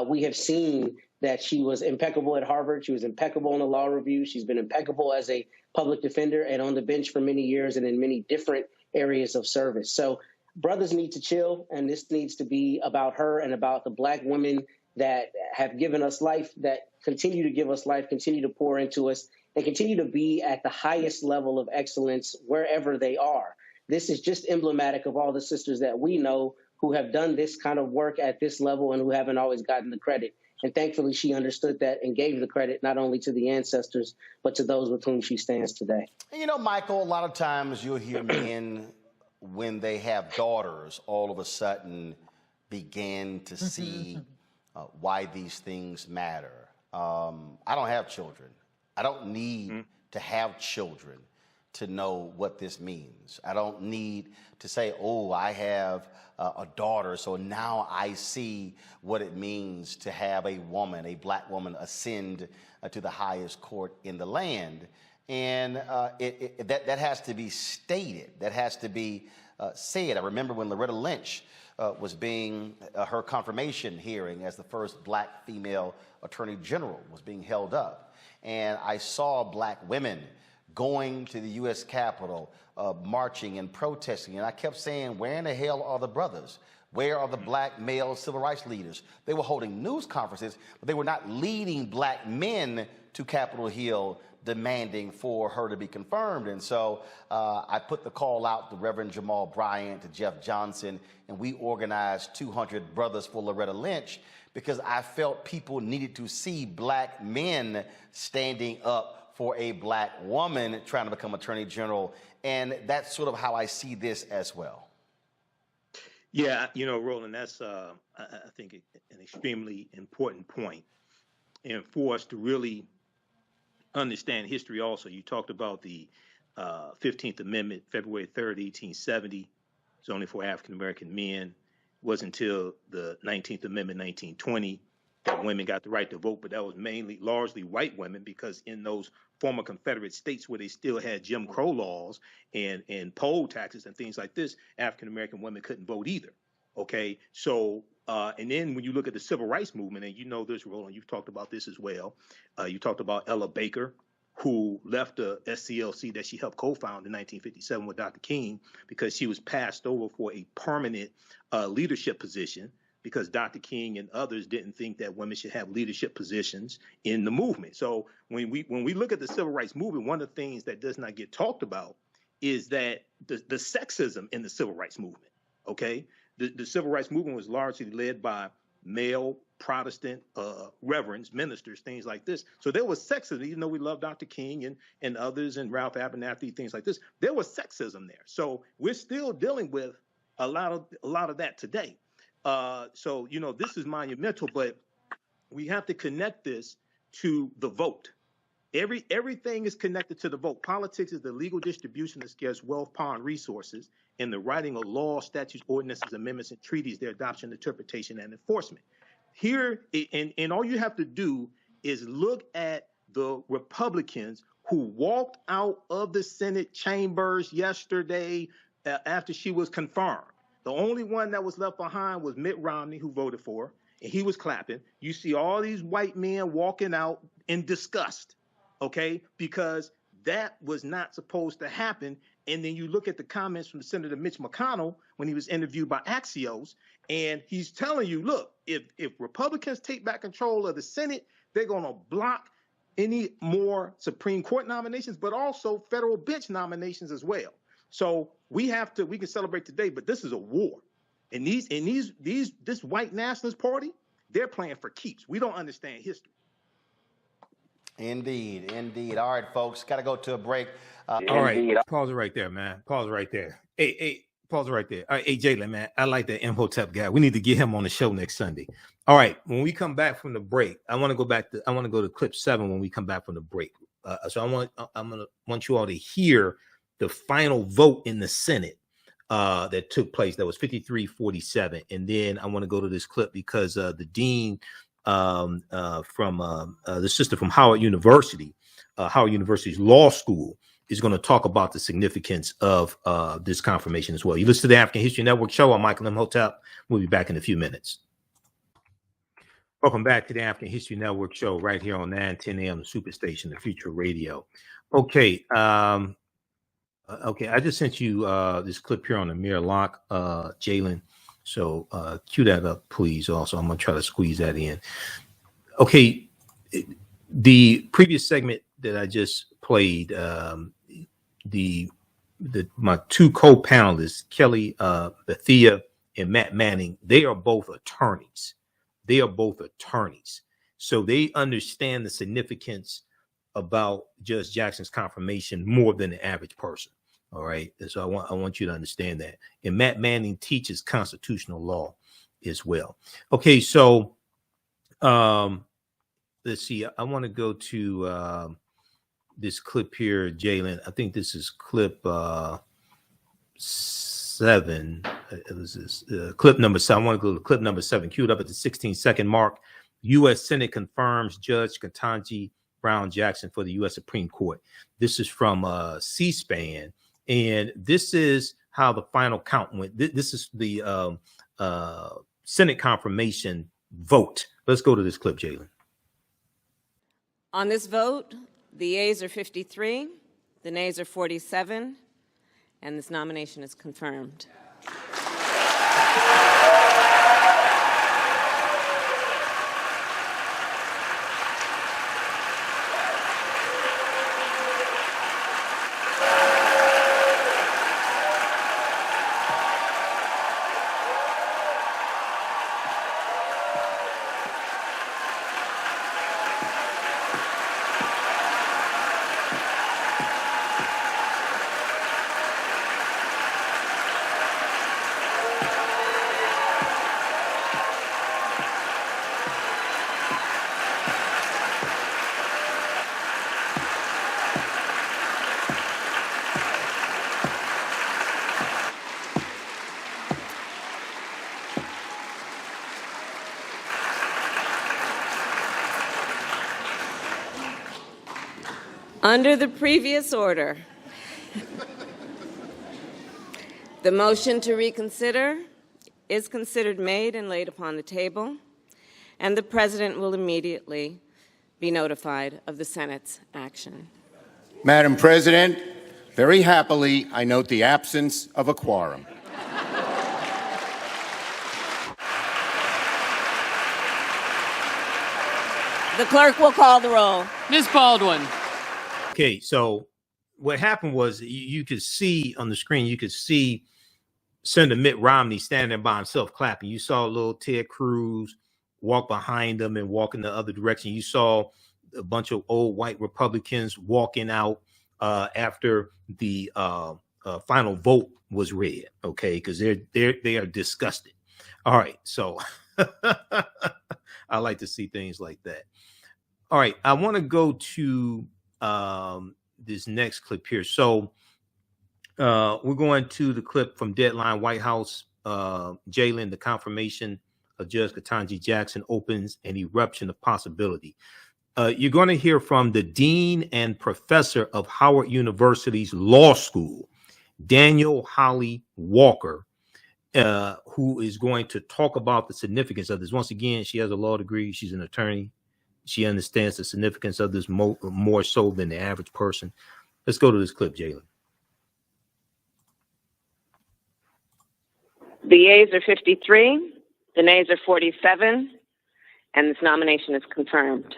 [SPEAKER 12] We have seen that she was impeccable at Harvard. She was impeccable in the law review. She's been impeccable as a public defender and on the bench for many years and in many different areas of service. So brothers need to chill, and this needs to be about her and about the black women that have given us life, that continue to give us life, continue to pour into us, and continue to be at the highest level of excellence wherever they are. This is just emblematic of all the sisters that we know who have done this kind of work at this level and who haven't always gotten the credit. And thankfully, she understood that and gave the credit not only to the ancestors, but to those with whom she stands today.
[SPEAKER 10] And you know, Michael, a lot of times you'll hear men, when they have daughters, all of a sudden begin to see why these things matter. I don't have children. I don't need to have children to know what this means. I don't need to say, oh, I have a daughter, so now I see what it means to have a woman, a black woman, ascend to the highest court in the land. And that has to be stated. That has to be said. I remember when Loretta Lynch was being, her confirmation hearing as the first black female attorney general was being held up. And I saw black women going to the U.S. Capitol, marching and protesting. And I kept saying, where in the hell are the brothers? Where are the black male civil rights leaders? They were holding news conferences, but they were not leading black men to Capitol Hill demanding for her to be confirmed. And so I put the call out to Reverend Jamal Bryant, to Jeff Johnson, and we organized 200 Brothers for Loretta Lynch because I felt people needed to see black men standing up for a black woman trying to become attorney general. And that's sort of how I see this as well.
[SPEAKER 1] Yeah, you know, Roland, that's, I think, an extremely important point. And for us to really understand history also, you talked about the 15th Amendment, February 3rd, 1870. It's only for African-American men. It wasn't until the 19th Amendment, 1920, that women got the right to vote, but that was largely white women, because in those former Confederate states where they still had Jim Crow laws and poll taxes and things like this, African-American women couldn't vote either. Okay, so and then when you look at the civil rights movement, and you know this, Roland, you've talked about this as well. You talked about Ella Baker, who left the SCLC that she helped co-found in 1957 with Dr. King, because she was passed over for a permanent leadership position, because Dr. King and others didn't think that women should have leadership positions in the movement. So when we look at the civil rights movement, one of the things that does not get talked about is that the sexism in the civil rights movement. Okay, the civil rights movement was largely led by male Protestant reverends, ministers, things like this. So there was sexism, even though we love Dr. King and others and Ralph Abernathy, things like this. There was sexism there. So we're still dealing with a lot of that today. So, you know, this is monumental, but we have to connect this to the vote. Everything is connected to the vote. Politics is the legal distribution of scarce wealth, power, and resources, and the writing of laws, statutes, ordinances, amendments, and treaties, their adoption, interpretation, and enforcement. Here, and all you have to do is look at the Republicans who walked out of the Senate chambers yesterday after she was confirmed. The only one that was left behind was Mitt Romney, who voted for her, and he was clapping. You see all these white men walking out in disgust. Okay, because that was not supposed to happen. And then you look at the comments from Senator Mitch McConnell when he was interviewed by Axios, and he's telling you, look, if Republicans take back control of the Senate, they're going to block any more Supreme Court nominations, but also federal bench nominations as well. So we can celebrate today, but this is a war. And this white nationalist party, they're playing for keeps. We don't understand history.
[SPEAKER 10] Indeed. All right, folks, got to go to a break.
[SPEAKER 1] All right, pause it right there, man. Pause it right there. Hey, pause it right there. All right, hey, Jalen, man, I like that Imhotep guy. We need to get him on the show next Sunday. All right, when we come back from the break, I want to go to clip 7 when we come back from the break. So I want you all to hear the final vote in the Senate that took place. That was 53-47, and then I want to go to this clip because the dean. From the sister from Howard University's law school is going to talk about the significance of this confirmation as well. You listen to the African History Network show. I'm Michael Imhotep. We'll be back in a few minutes. Welcome back to the African History Network show right here on 910 AM Superstation, the Future Radio. Okay. I just sent you this clip here on Amir Locke, Jalen. So cue that up, please. Also, I'm going to try to squeeze that in. Okay, the previous segment that I just played, my two co-panelists, Kelly Bethia and Matt Manning, they are both attorneys. So they understand the significance about Judge Jackson's confirmation more than the average person. All right. So I want you to understand that. And Matt Manning teaches constitutional law as well. Okay. So let's see. I want to go to this clip here, Jalen. I think this is clip 7. This is clip number 7. I want to go to clip number 7, queued up at the 16-second mark. U.S. Senate confirms Judge Ketanji Brown Jackson for the U.S. Supreme Court. This is from C-SPAN. And this is how the final count went. This is the Senate confirmation vote. Let's go to this clip, Jalen.
[SPEAKER 15] On this vote, the yeas are 53, the nays are 47, and this nomination is confirmed. Under the previous order, the motion to reconsider is considered made and laid upon the table, and the President will immediately be notified of the Senate's action.
[SPEAKER 16] Madam President, very happily, I note the absence of a quorum.
[SPEAKER 15] The clerk will call the roll.
[SPEAKER 23] Ms. Baldwin.
[SPEAKER 1] Okay, so what happened was you could see on the screen, you could see Senator Mitt Romney standing by himself clapping. You saw little Ted Cruz walk behind him and walk in the other direction. You saw a bunch of old white Republicans walking out after the final vote was read, okay, because they are disgusted. All right, so I like to see things like that. All right, I want to go to this next clip here. So we're going to the clip from Deadline White House. Jalen, the confirmation of Judge Ketanji Jackson opens an eruption of possibility. You're going to hear from the Dean and Professor of Howard University's Law School, Daniel Holly Walker, who is going to talk about the significance of this. Once again, she has a law degree. She's an attorney. She understands the significance of this more so than the average person. Let's go to this clip, Jalen.
[SPEAKER 15] The yeas are 53, the nays are 47, and this nomination is confirmed.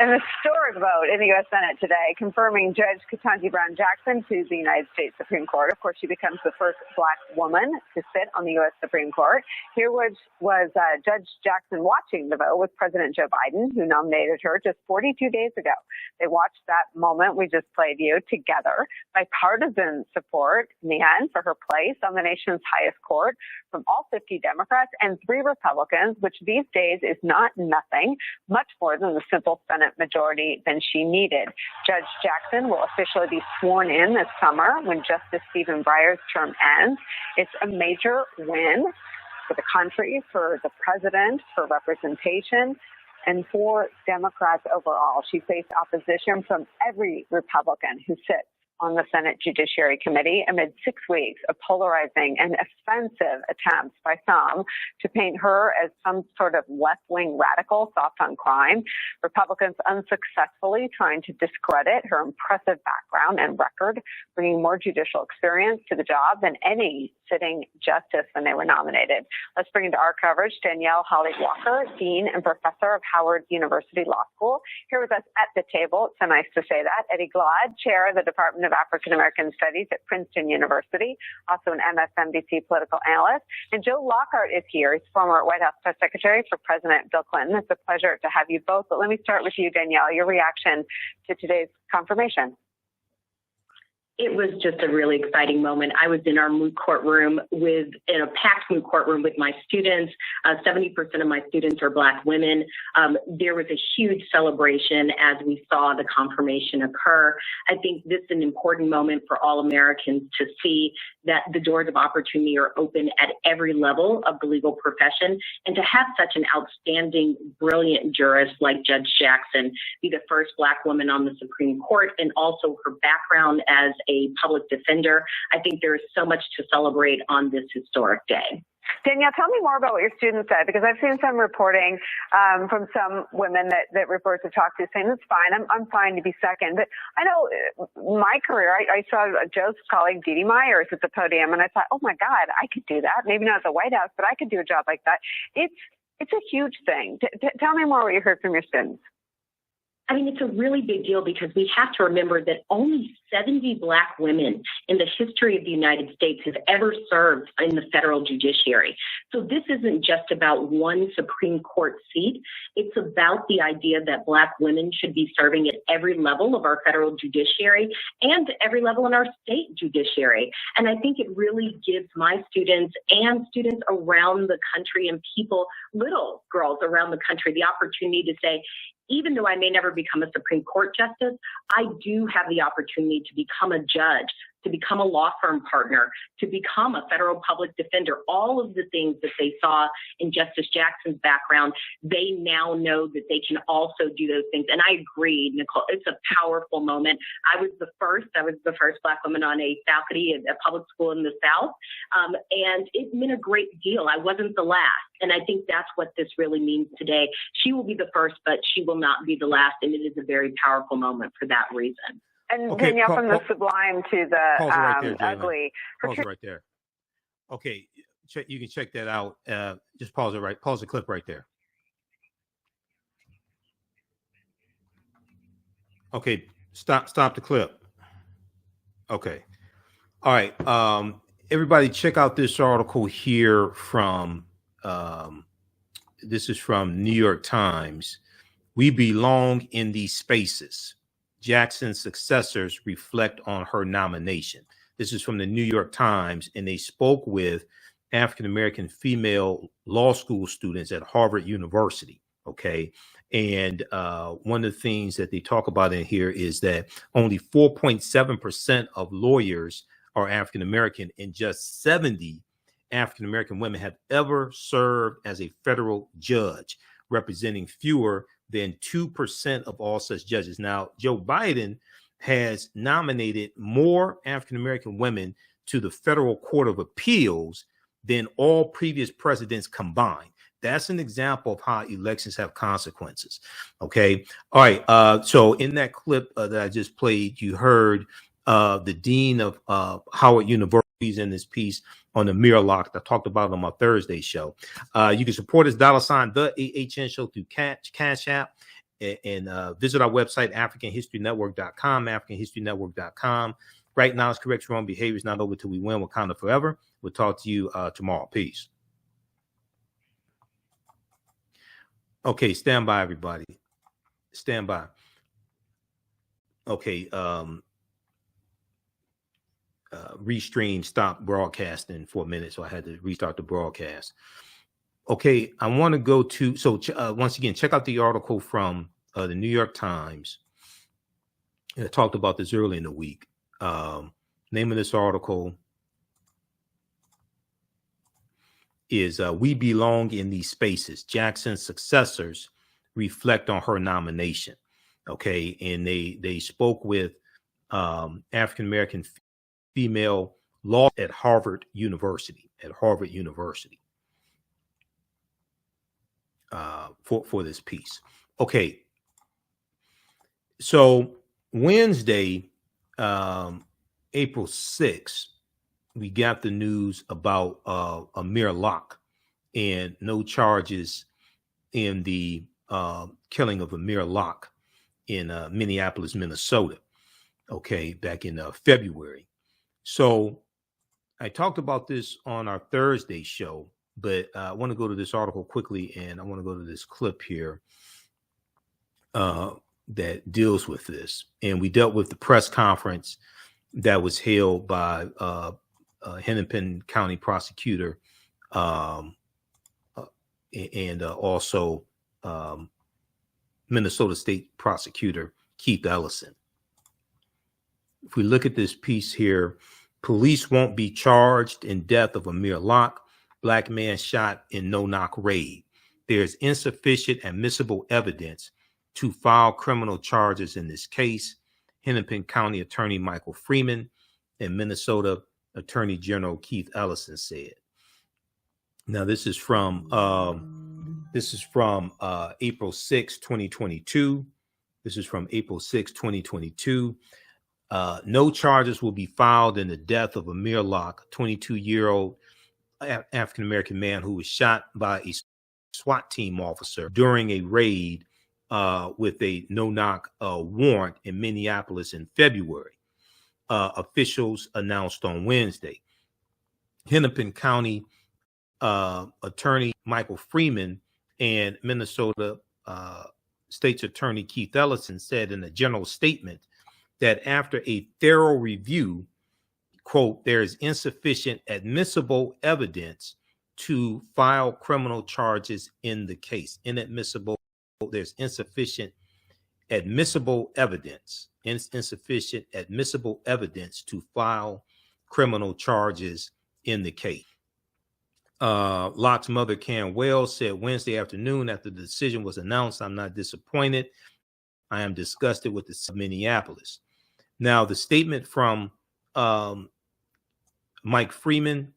[SPEAKER 13] An historic vote in the U.S. Senate today, confirming Judge Ketanji Brown Jackson to the United States Supreme Court. Of course, she becomes the first Black woman to sit on the U.S. Supreme Court. Here was Judge Jackson watching the vote with President Joe Biden, who nominated her just 42 days ago. They watched that moment we just played you together. Bipartisan support in the end for her place on the nation's highest court from all 50 Democrats and 3 Republicans, which these days is not nothing, much more than the simple Senate majority than she needed. Judge Jackson will officially be sworn in this summer when Justice Stephen Breyer's term ends. It's a major win for the country, for the president, for representation, and for Democrats overall. She faced opposition from every Republican who sits on the Senate Judiciary Committee amid 6 weeks of polarizing and offensive attempts by some to paint her as some sort of left-wing radical soft on crime. Republicans unsuccessfully trying to discredit her impressive background and record, bringing more judicial experience to the job than any sitting justice when they were nominated. Let's bring into our coverage Danielle Holly Walker, Dean and Professor of Howard University Law School. Here with us at the table, it's so nice to say that, Eddie Glaude, Chair of the Department of African American Studies at Princeton University, also an MSNBC political analyst. And Joe Lockhart is here. He's former White House press secretary for President Bill Clinton. It's a pleasure to have you both. But let me start with you, Danielle, your reaction to today's confirmation.
[SPEAKER 17] It was just a really exciting moment. I was in our moot courtroom in a packed moot courtroom with my students. 70% of my students are Black women. There was a huge celebration as we saw the confirmation occur. I think this is an important moment for all Americans to see that the doors of opportunity are open at every level of the legal profession, and to have such an outstanding, brilliant jurist like Judge Jackson be the first Black woman on the Supreme Court, and also her background as a public defender. I think there is so much to celebrate on this historic day.
[SPEAKER 13] Danielle, tell me more about what your students said, because I've seen some reporting from some women that reporters have talked to saying, it's fine, I'm fine to be second. But I know my career, I saw Joe's colleague Dee Dee Myers at the podium, and I thought, oh my God, I could do that. Maybe not at the White House, but I could do a job like that. It's a huge thing. Tell me more what you heard from your students.
[SPEAKER 17] I mean, it's a really big deal because we have to remember that only 70 Black women in the history of the United States have ever served in the federal judiciary. So this isn't just about one Supreme Court seat. It's about the idea that Black women should be serving at every level of our federal judiciary and every level in our state judiciary. And I think it really gives my students and students around the country and people, little girls around the country, the opportunity to say, even though I may never become a Supreme Court justice, I do have the opportunity to become a judge, to become a law firm partner, to become a federal public defender. All of the things that they saw in Justice Jackson's background, they now know that they can also do those things. And I agree, Nicole, it's a powerful moment. I was the first Black woman on a faculty at a public school in the South. And it meant a great deal. I wasn't the last. And I think that's what this really means today. She will be the first, but she will not be the last. And it is a very powerful moment for that reason.
[SPEAKER 13] And okay, Danielle, from the sublime to the
[SPEAKER 1] right there,
[SPEAKER 13] ugly.
[SPEAKER 1] Pause it right there. Okay, you can check that out. Just pause it right. Pause the clip right there. Okay, stop the clip. Okay. All right. Everybody, check out this article here from. This is from New York Times. We belong in these spaces. Jackson's successors reflect on her nomination. This is from the New York Times, and they spoke with African-American female law school students at Harvard University. Okay. And one of the things that they talk about in here is that only 4.7% of lawyers are African-American, and just 70 African-American women have ever served as a federal judge, representing fewer than 2% of all such judges. Now, Joe Biden has nominated more African-American women to the Federal Court of Appeals than all previous presidents combined. That's an example of how elections have consequences. Okay. All right. So in that clip that I just played, you heard the dean of Howard University in this piece on Amir Locke. I talked about it on my Thursday show. You can support us, $ TheAHNShow through Cash App, and visit our website, AfricanHistoryNetwork.com, AfricanHistoryNetwork.com. Right now, it's correct wrong behavior is not over till we win. Wakanda forever. We'll talk to you tomorrow. Peace. Okay, stand by, everybody. Stand by. Okay, Restream stopped broadcasting for a minute, so I had to restart the broadcast. Okay, I want to go to, once again, check out the article from the New York Times. I talked about this early in the week. Name of this article is We Belong in These Spaces. Jackson's successors reflect on her nomination. Okay, and they spoke with African-American female law at Harvard University, for this piece. Okay, so Wednesday, April 6th, we got the news about Amir Locke and no charges in the killing of Amir Locke in Minneapolis, Minnesota. Okay, back in February. So I talked about this on our Thursday show, but I want to go to this article quickly, and I want to go to this clip here that deals with this. And we dealt with the press conference that was held by Hennepin County prosecutor and also Minnesota State prosecutor Keith Ellison. If we look at this piece here, police won't be charged in death of Amir Locke, black man shot in no-knock raid. There's insufficient admissible evidence to file criminal charges in this case, Hennepin County Attorney Michael Freeman and Minnesota Attorney General Keith Ellison said. Now, this is from April 6, 2022. This is from April 6, 2022. No charges will be filed in the death of Amir Locke, a 22-year-old African-American man who was shot by a SWAT team officer during a raid with a no-knock warrant in Minneapolis in February. Officials announced on Wednesday. Hennepin County Attorney Michael Freeman and Minnesota State's Attorney Keith Ellison said in a general statement that after a thorough review, quote, there is insufficient admissible evidence to file criminal charges in the case. Inadmissible, there's insufficient admissible evidence, insufficient admissible evidence to file criminal charges in the case. Locke's mother, Karen Wells, said Wednesday afternoon after the decision was announced, I'm not disappointed. I am disgusted with the Minneapolis. Now, the statement from Mike Freeman,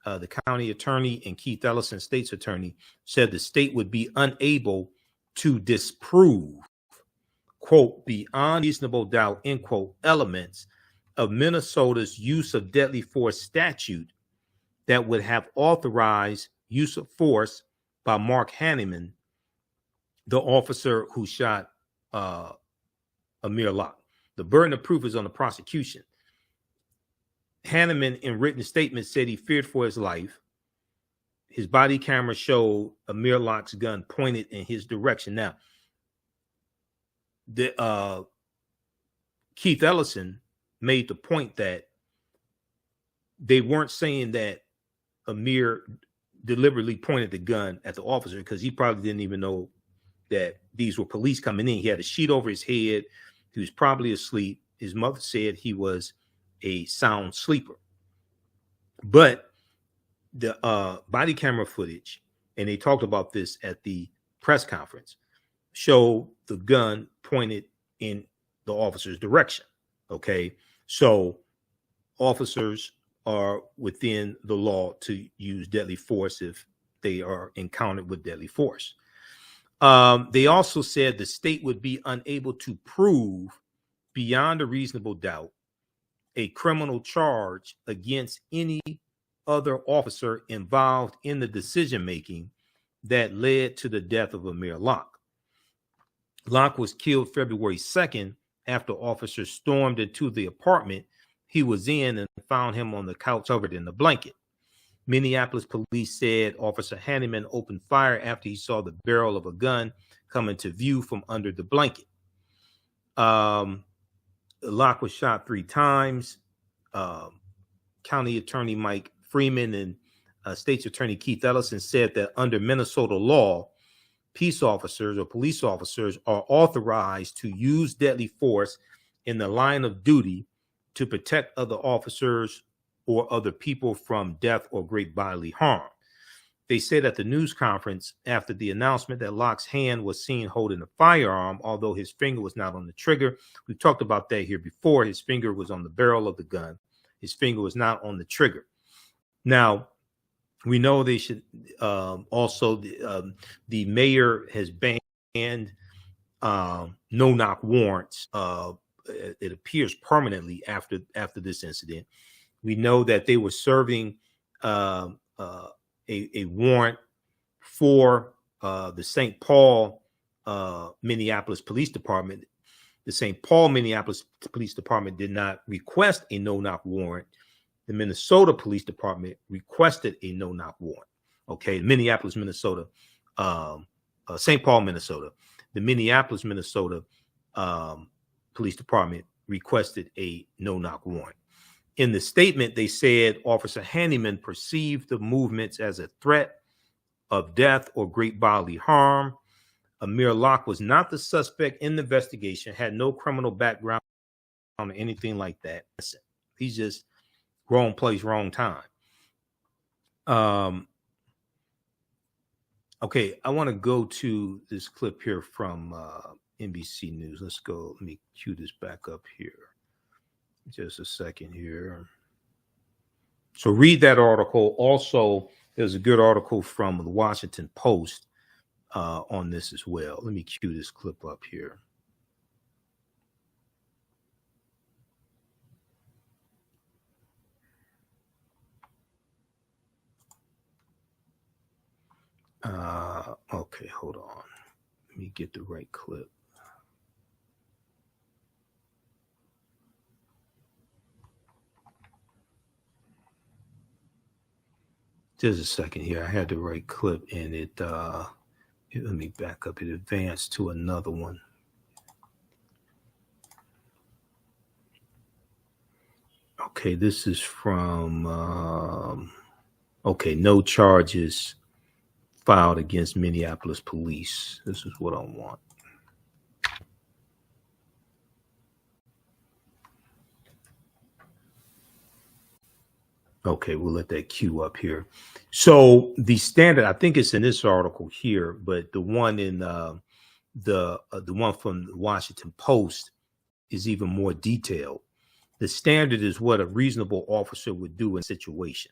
[SPEAKER 1] the county attorney, and Keith Ellison, state's attorney, said the state would be unable to disprove, quote, beyond reasonable doubt, end quote, elements of Minnesota's use of deadly force statute that would have authorized use of force by Mark Hanneman, the officer who shot Amir Locke. The burden of proof is on the prosecution. Hanneman, in written statement, said he feared for his life. His body camera showed Amir Locke's gun pointed in his direction. Now, Keith Ellison made the point that they weren't saying that Amir deliberately pointed the gun at the officer because he probably didn't even know that these were police coming in. He had a sheet over his head. He was probably asleep. His mother said he was a sound sleeper. But the body camera footage, and they talked about this at the press conference, show the gun pointed in the officer's direction. Okay, so officers are within the law to use deadly force if they are encountered with deadly force. They also said the state would be unable to prove beyond a reasonable doubt a criminal charge against any other officer involved in the decision making that led to the death of Amir Locke. Locke was killed February 2nd after officers stormed into the apartment he was in and found him on the couch covered in a blanket. Minneapolis police said Officer Hanneman opened fire after he saw the barrel of a gun come into view from under the blanket. Locke was shot 3 times. County Attorney Mike Freeman and State's Attorney Keith Ellison said that under Minnesota law, peace officers or police officers are authorized to use deadly force in the line of duty to protect other officers or other people from death or great bodily harm. They said at the news conference after the announcement that Locke's hand was seen holding a firearm, although his finger was not on the trigger. We've talked about that here before. His finger was on the barrel of the gun. His finger was not on the trigger. Now, we know they should also, the mayor has banned no-knock warrants. It appears permanently after this incident. We know that they were serving a warrant for the St. Paul Minneapolis Police Department. The St. Paul Minneapolis Police Department did not request a no-knock warrant. The Minnesota Police Department requested a no-knock warrant. Okay, Minneapolis, Minnesota, St. Paul, Minnesota. The Minneapolis, Minnesota Police Department requested a no-knock warrant. In the statement, they said Officer Hanneman perceived the movements as a threat of death or great bodily harm. Amir Locke was not the suspect in the investigation, had no criminal background or anything like that. He's just wrong place, wrong time. Okay, I want to go to this clip here from NBC News. Let's go. Let me cue this back up here. Just a second here. So read that article. Also, there's a good article from the Washington Post on this as well. Let me cue this clip up here. Okay, hold on. Let me get the right clip. Just a second here. I had the right clip and it, let me back up. It advanced to another one. Okay, this is from, okay, no charges filed against Minneapolis police. This is what I want. Okay, we'll let that queue up here. So the standard, I think it's in this article here, but the one in the one from the Washington Post is even more detailed. The standard is what a reasonable officer would do in a situation.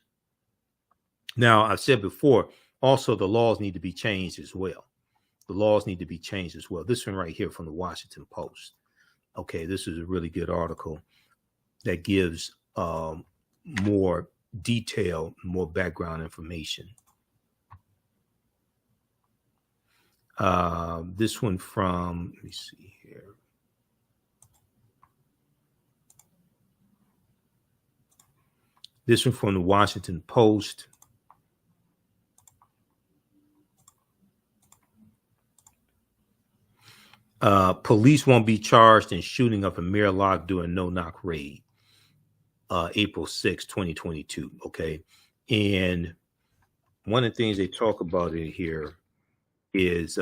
[SPEAKER 1] Now, I've said before, also the laws need to be changed as well. The laws need to be changed as well. This one right here from the Washington Post. Okay, this is a really good article that gives more detail, more background information. This one from, let me see here. This one from the Washington Post. Police won't be charged in shooting of Amir Locke during no-knock raid. April 6, 2022. Okay. And one of the things they talk about in here is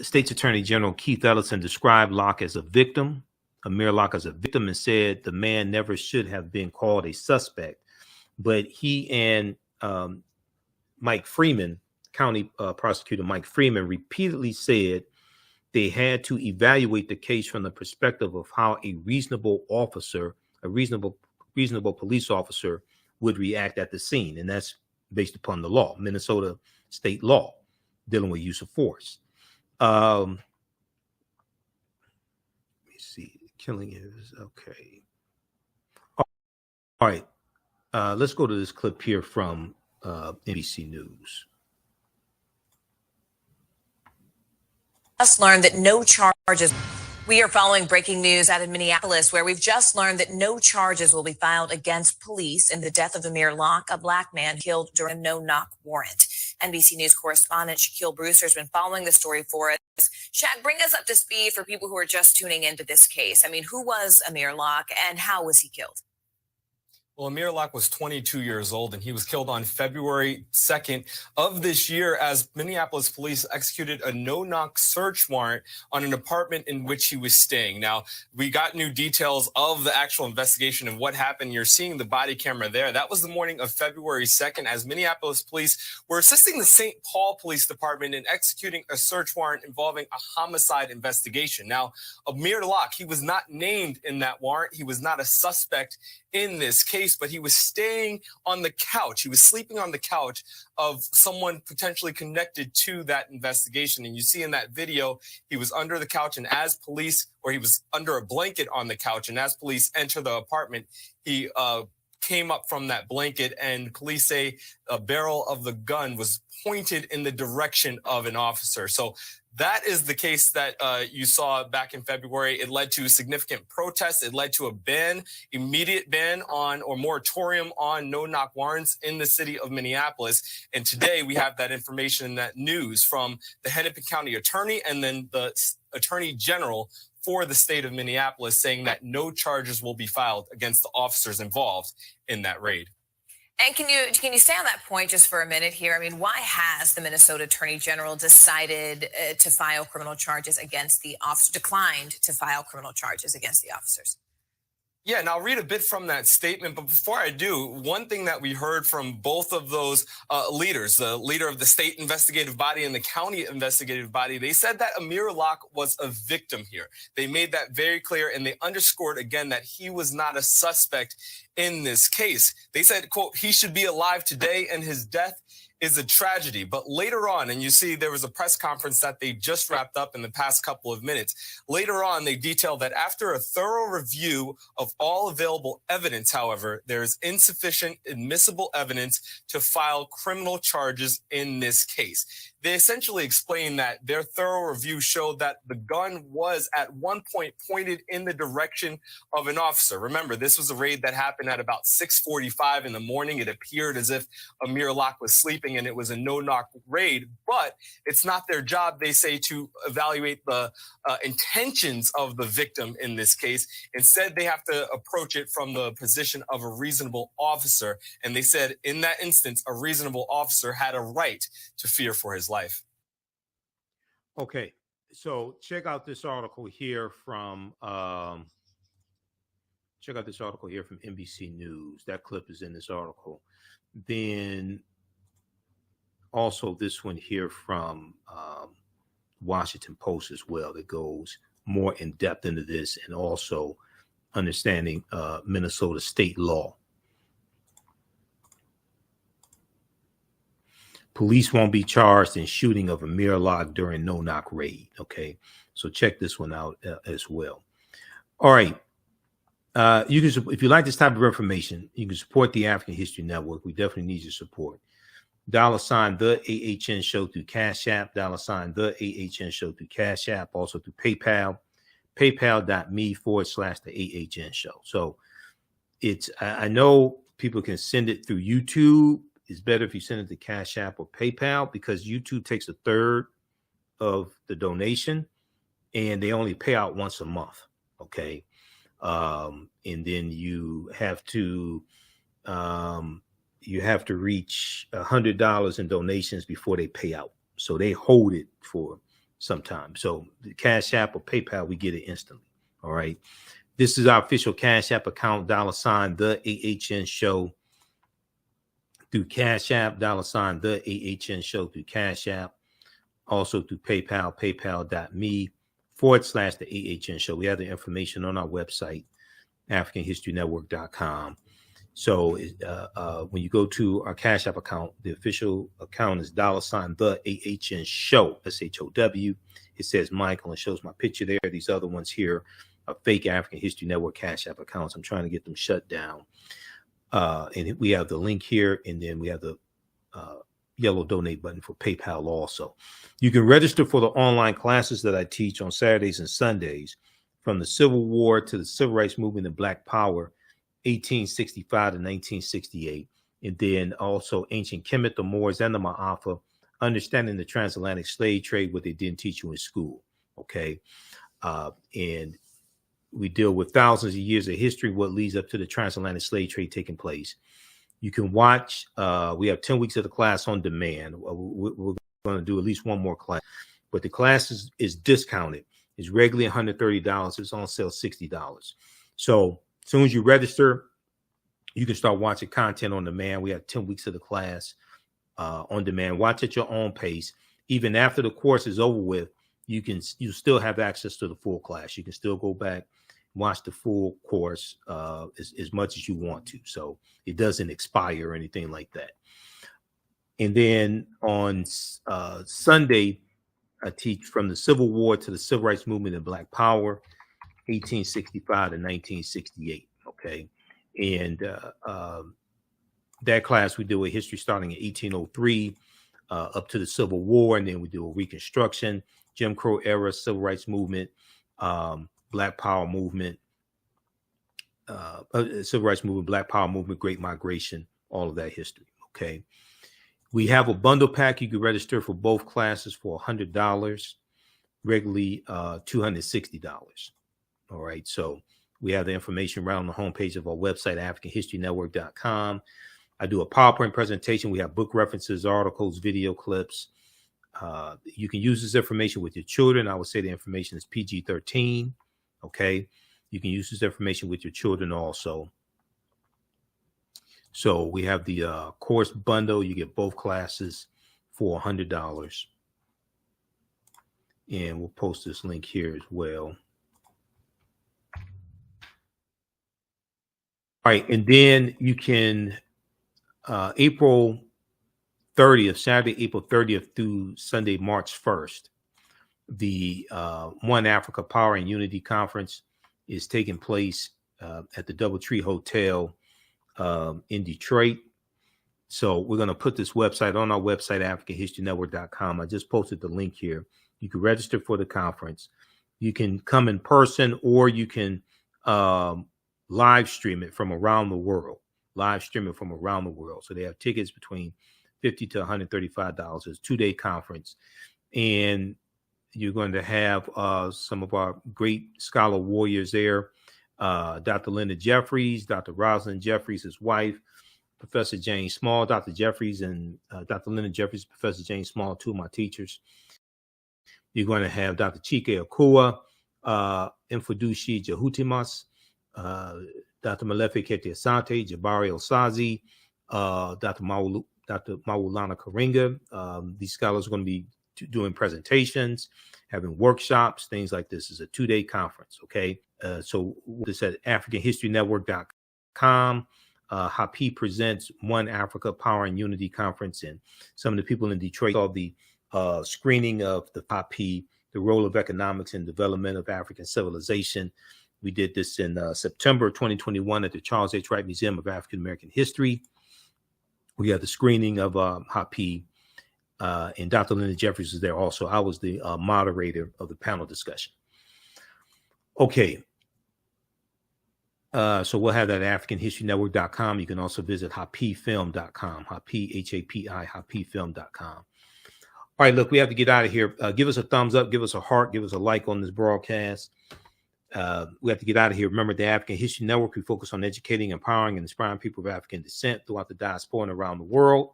[SPEAKER 1] State's Attorney General Keith Ellison described Locke as a victim, Amir Locke as a victim, and said the man never should have been called a suspect. But he and Mike Freeman, County Prosecutor Mike Freeman, repeatedly said they had to evaluate the case from the perspective of how a reasonable officer, a reasonable police officer would react at the scene. And that's based upon the law, Minnesota state law, dealing with use of force. Let me see. Killing is okay. All right. Let's go to this clip here from NBC News.
[SPEAKER 14] Just learned that no charges. We are following breaking news out of Minneapolis, where we've just learned that no charges will be filed against police in the death of Amir Locke, a black man killed during a no-knock warrant. NBC News correspondent Shaquille Brewster has been following the story for us. Shaq, bring us up to speed for people who are just tuning into this case. I mean, who was Amir Locke and how was he killed?
[SPEAKER 18] Well, Amir Locke was 22 years old, and he was killed on February 2nd of this year as Minneapolis police executed a no-knock search warrant on an apartment in which he was staying. Now, we got new details of the actual investigation and what happened. You're seeing the body camera there. That was the morning of February 2nd as Minneapolis police were assisting the St. Paul Police Department in executing a search warrant involving a homicide investigation. Now, Amir Locke, he was not named in that warrant. He was not a suspect in this case, but he was staying on the couch. He was sleeping on the couch of someone potentially connected to that investigation. And you see in that video, he was under the couch, and as police, or he was under a blanket on the couch, and as police enter the apartment, he came up from that blanket, and police say a barrel of the gun was pointed in the direction of an officer. So that is the case that you saw back in February. It led to significant protests. It led to a ban, immediate ban on or moratorium on no-knock warrants in the city of Minneapolis. And today we have that information, that news from the Hennepin County Attorney and then the Attorney General for the state of Minneapolis saying that no charges will be filed against the officers involved in that raid.
[SPEAKER 14] And can you stay on that point just for a minute here? I mean, why has the Minnesota Attorney General decided to file criminal charges against the officer, declined to file criminal charges against the officers?
[SPEAKER 18] Yeah, and I'll read a bit from that statement. But before I do, one thing that we heard from both of those leaders, the leader of the state investigative body and the county investigative body, they said that Amir Locke was a victim here. They made that very clear, and they underscored again that he was not a suspect in this case. They said, quote, he should be alive today, and his death is a tragedy. But later on, and you see there was a press conference that they just wrapped up in the past couple of minutes. Later on, they detailed that after a thorough review of all available evidence, however, there is insufficient admissible evidence to file criminal charges in this case. They essentially explained that their thorough review showed that the gun was at one point pointed in the direction of an officer. Remember, this was a raid that happened at about 6:45 in the morning. It appeared as if Amir Locke was sleeping and it was a no-knock raid, but it's not their job, they say, to evaluate the intentions of the victim in this case. Instead, they have to approach it from the position of a reasonable officer. And they said in that instance, a reasonable officer had a right to fear for his life.
[SPEAKER 1] Okay, so check out this article here from NBC News. That clip is in this article. Then also this one here from Washington Post as well, that goes more in depth into this and also understanding Minnesota state law. Police won't be charged in shooting of Amir Locke during no-knock raid. Okay, so check this one out as well. All right. You can, if you like this type of information, you can support the African History Network. We definitely need your support. $ the AHN Show through Cash App. $ the AHN Show through Cash App. Also through PayPal. PayPal.me/the AHN Show. So it's, I know people can send it through YouTube. It's better if you send it to Cash App or PayPal because YouTube takes a third of the donation and they only pay out once a month. Okay. And then you have to reach $100 in donations before they pay out. So they hold it for some time. So the Cash App or PayPal, we get it instantly. All right. This is our official Cash App account, $ the AHN show through Cash App, $ the AHN show through Cash App, also through PayPal, paypal.me/the AHN show. We have the information on our website, AfricanHistoryNetwork.com. So when you go to our Cash App account, the official account is $ the AHN show, SHOW. It says Michael and shows my picture there. These other ones here are fake African History Network Cash App accounts. I'm trying to get them shut down. And we have the link here, and then we have the yellow donate button for PayPal also. You can register for the online classes that I teach on Saturdays and Sundays, from the Civil War to the Civil Rights Movement and Black Power, 1865 to 1968, and then also Ancient Kemet, the Moors, and the Maafa, understanding the transatlantic slave trade, what they didn't teach you in school. Okay. And we deal with thousands of years of history, what leads up to the transatlantic slave trade taking place. You can watch, we have 10 weeks of the class on demand. We're going to do at least one more class, but the class is discounted. It's regularly $130. It's on sale $60. So as soon as you register, you can start watching content on demand. We have 10 weeks of the class on demand. Watch at your own pace. Even after the course is over with, you still have access to the full class. You can still go back, watch the full course as much as you want to. So it doesn't expire or anything like that. And then on Sunday, I teach from the Civil War to the Civil Rights Movement and Black Power, 1865 to 1968. Okay. And that class, we do a history starting in 1803 up to the Civil War. And then we do a Reconstruction, Jim Crow era, Civil Rights Movement, Black Power Movement, Civil Rights Movement, Black Power Movement, Great Migration, all of that history. Okay. We have a bundle pack. You can register for both classes for $100, regularly $260. All right. So we have the information right on the homepage of our website, AfricanHistoryNetwork.com. I do a PowerPoint presentation. We have book references, articles, video clips. You can use this information with your children. I would say the information is PG-13. Okay. You can use this information with your children also. So we have the course bundle. You get both classes for $100. And we'll post this link here as well. All right. And then you can, April 30th, Saturday, April 30th through Sunday, March 1st, the One Africa Power and Unity Conference is taking place at the DoubleTree Hotel in Detroit. So we're going to put this website on our website, AfricanHistoryNetwork.com. I just posted the link here. You can register for the conference. You can come in person, or you can live stream it from around the world. So they have tickets between $50 to $135. It's a 2-day conference. And you're going to have some of our great scholar warriors there. Dr. Leonard Jeffries, Dr. Rosalind Jeffries, his wife, Professor Jane Small, Dr. Jeffries and Dr. Leonard Jeffries, Professor Jane Small, two of my teachers. You're going to have Dr. Chike Okua, Mfundishi Jhutyms, Dr. Malefe Kete Asante, Jabari Osaze, Dr. Maulana Karenga. These scholars are going to be doing presentations, having workshops, things like this. Is a 2-day conference. Okay. So this at AfricanHistoryNetwork.com. Happy presents One Africa Power and Unity Conference, and some of the people in Detroit saw the screening of the Happy, the role of economics and development of African civilization. We did this in September 2021 at the Charles H. Wright Museum of African American History. We had the screening of Happy, and Dr. Leonard Jeffries was there also. I was the moderator of the panel discussion. Okay. So we'll have that at AfricanHistoryNetwork.com. You can also visit HapiFilm.com, HapiFilm.com. All right, look, we have to get out of here. Give us a thumbs up, give us a heart, give us a like on this broadcast. We have to get out of here. Remember, the African History Network, we focus on educating, empowering, and inspiring people of African descent throughout the diaspora and around the world.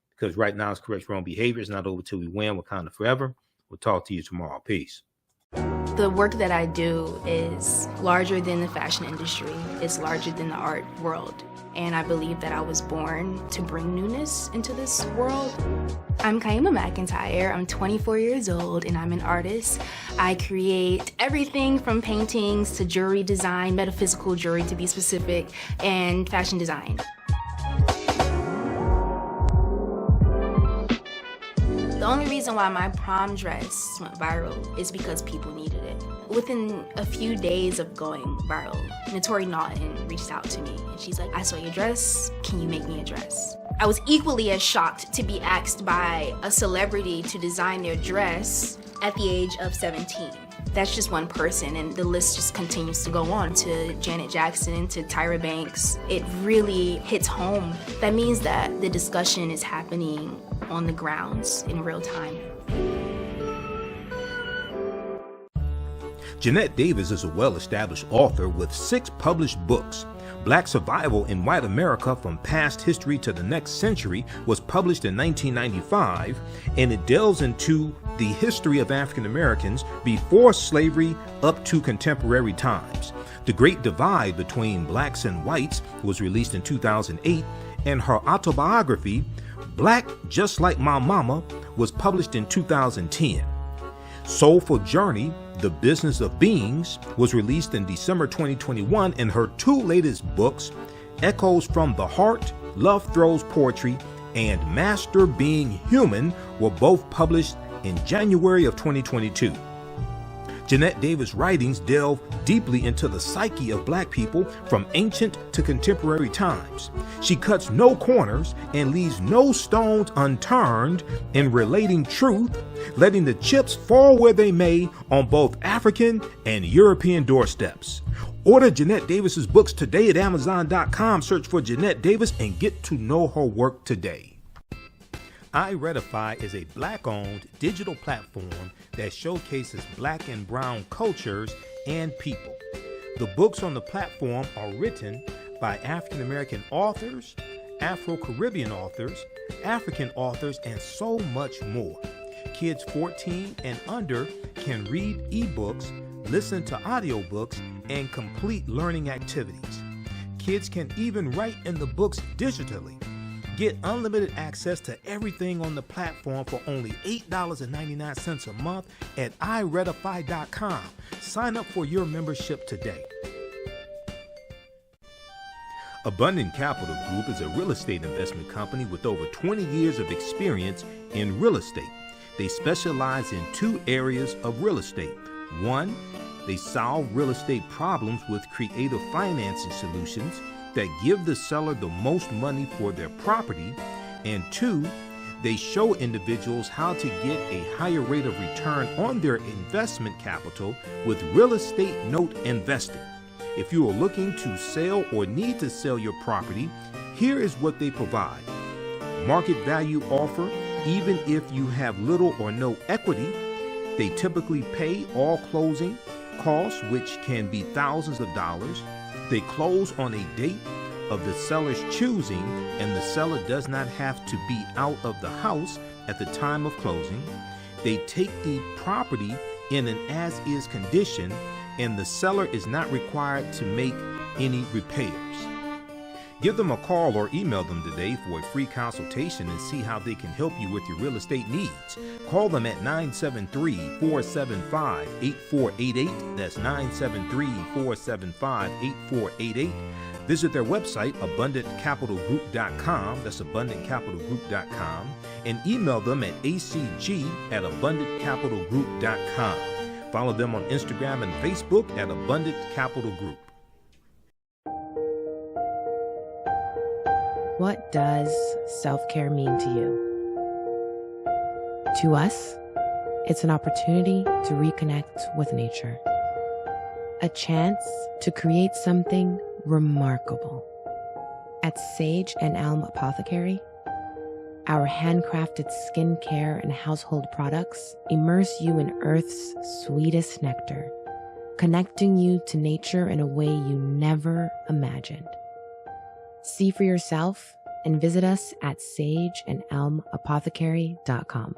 [SPEAKER 1] Because right now, it's correct wrong behavior. It's not over till we win. Wakanda forever. We'll talk to you tomorrow. Peace.
[SPEAKER 2] The work that I do is larger than the fashion industry. It's larger than the art world. And I believe that I was born to bring newness into this world. I'm Kaima McIntyre. I'm 24 years old and I'm an artist. I create everything from paintings to jewelry design, metaphysical jewelry to be specific, and fashion design. The only reason why my prom dress went viral is because people needed it. Within a few days of going viral, Notori Naughton reached out to me and she's like, I saw your dress, can you make me a dress? I was equally as shocked to be asked by a celebrity to design their dress at the age of 17. That's just one person, and the list just continues to go on to Janet Jackson, to Tyra Banks. It really hits home. That means that the discussion is happening on the grounds in real time.
[SPEAKER 1] Jeanette Davis is a well-established author with 6 published books. Black Survival in White America from Past History to the Next Century was published in 1995, and it delves into the history of African Americans before slavery up to contemporary times. The Great Divide Between Blacks and Whites was released in 2008, and her autobiography, Black Just Like My Mama, was published in 2010. Soulful Journey, The Business of Beings, was released in December 2021, and her 2 latest books, Echoes from the Heart, Love Throws Poetry, and Master Being Human, were both published in January of 2022. Jeanette Davis' writings delve deeply into the psyche of Black people from ancient to contemporary times. She cuts no corners and leaves no stones unturned in relating truth, letting the chips fall where they may on both African and European doorsteps. Order Jeanette Davis's books today at Amazon.com. Search for Jeanette Davis and get to know her work today. iRedify is a Black-owned digital platform that showcases Black and Brown cultures and people. The books on the platform are written by African American authors, Afro-Caribbean authors, African authors, and so much more. Kids 14 and under can read ebooks, listen to audiobooks, and complete learning activities. Kids can even write in the books digitally. Get unlimited access to everything on the platform for only $8.99 a month at iRedify.com. Sign up for your membership today. Abundant Capital Group is a real estate investment company with over 20 years of experience in real estate. They specialize in 2 areas of real estate. 1, they solve real estate problems with creative financing solutions that give the seller the most money for their property. And 2, they show individuals how to get a higher rate of return on their investment capital with real estate note investing. If you are looking to sell or need to sell your property, here is what they provide. Market value offer, even if you have little or no equity. They typically pay all closing costs, which can be thousands of dollars. They close on a date of the seller's choosing, and the seller does not have to be out of the house at the time of closing. They take the property in an as-is condition, and the seller is not required to make any repairs. Give them a call or email them today for a free consultation and see how they can help you with your real estate needs. Call them at 973-475-8488. That's 973-475-8488. Visit their website, abundantcapitalgroup.com. That's abundantcapitalgroup.com. And email them at acg@abundantcapitalgroup.com. Follow them on Instagram and Facebook at Abundant Capital Group.
[SPEAKER 8] What does self-care mean to you? To us, it's an opportunity to reconnect with nature. A chance to create something remarkable. At Sage and Elm Apothecary, our handcrafted skincare and household products immerse you in Earth's sweetest nectar, connecting you to nature in a way you never imagined. See for yourself and visit us at sageandelmapothecary.com.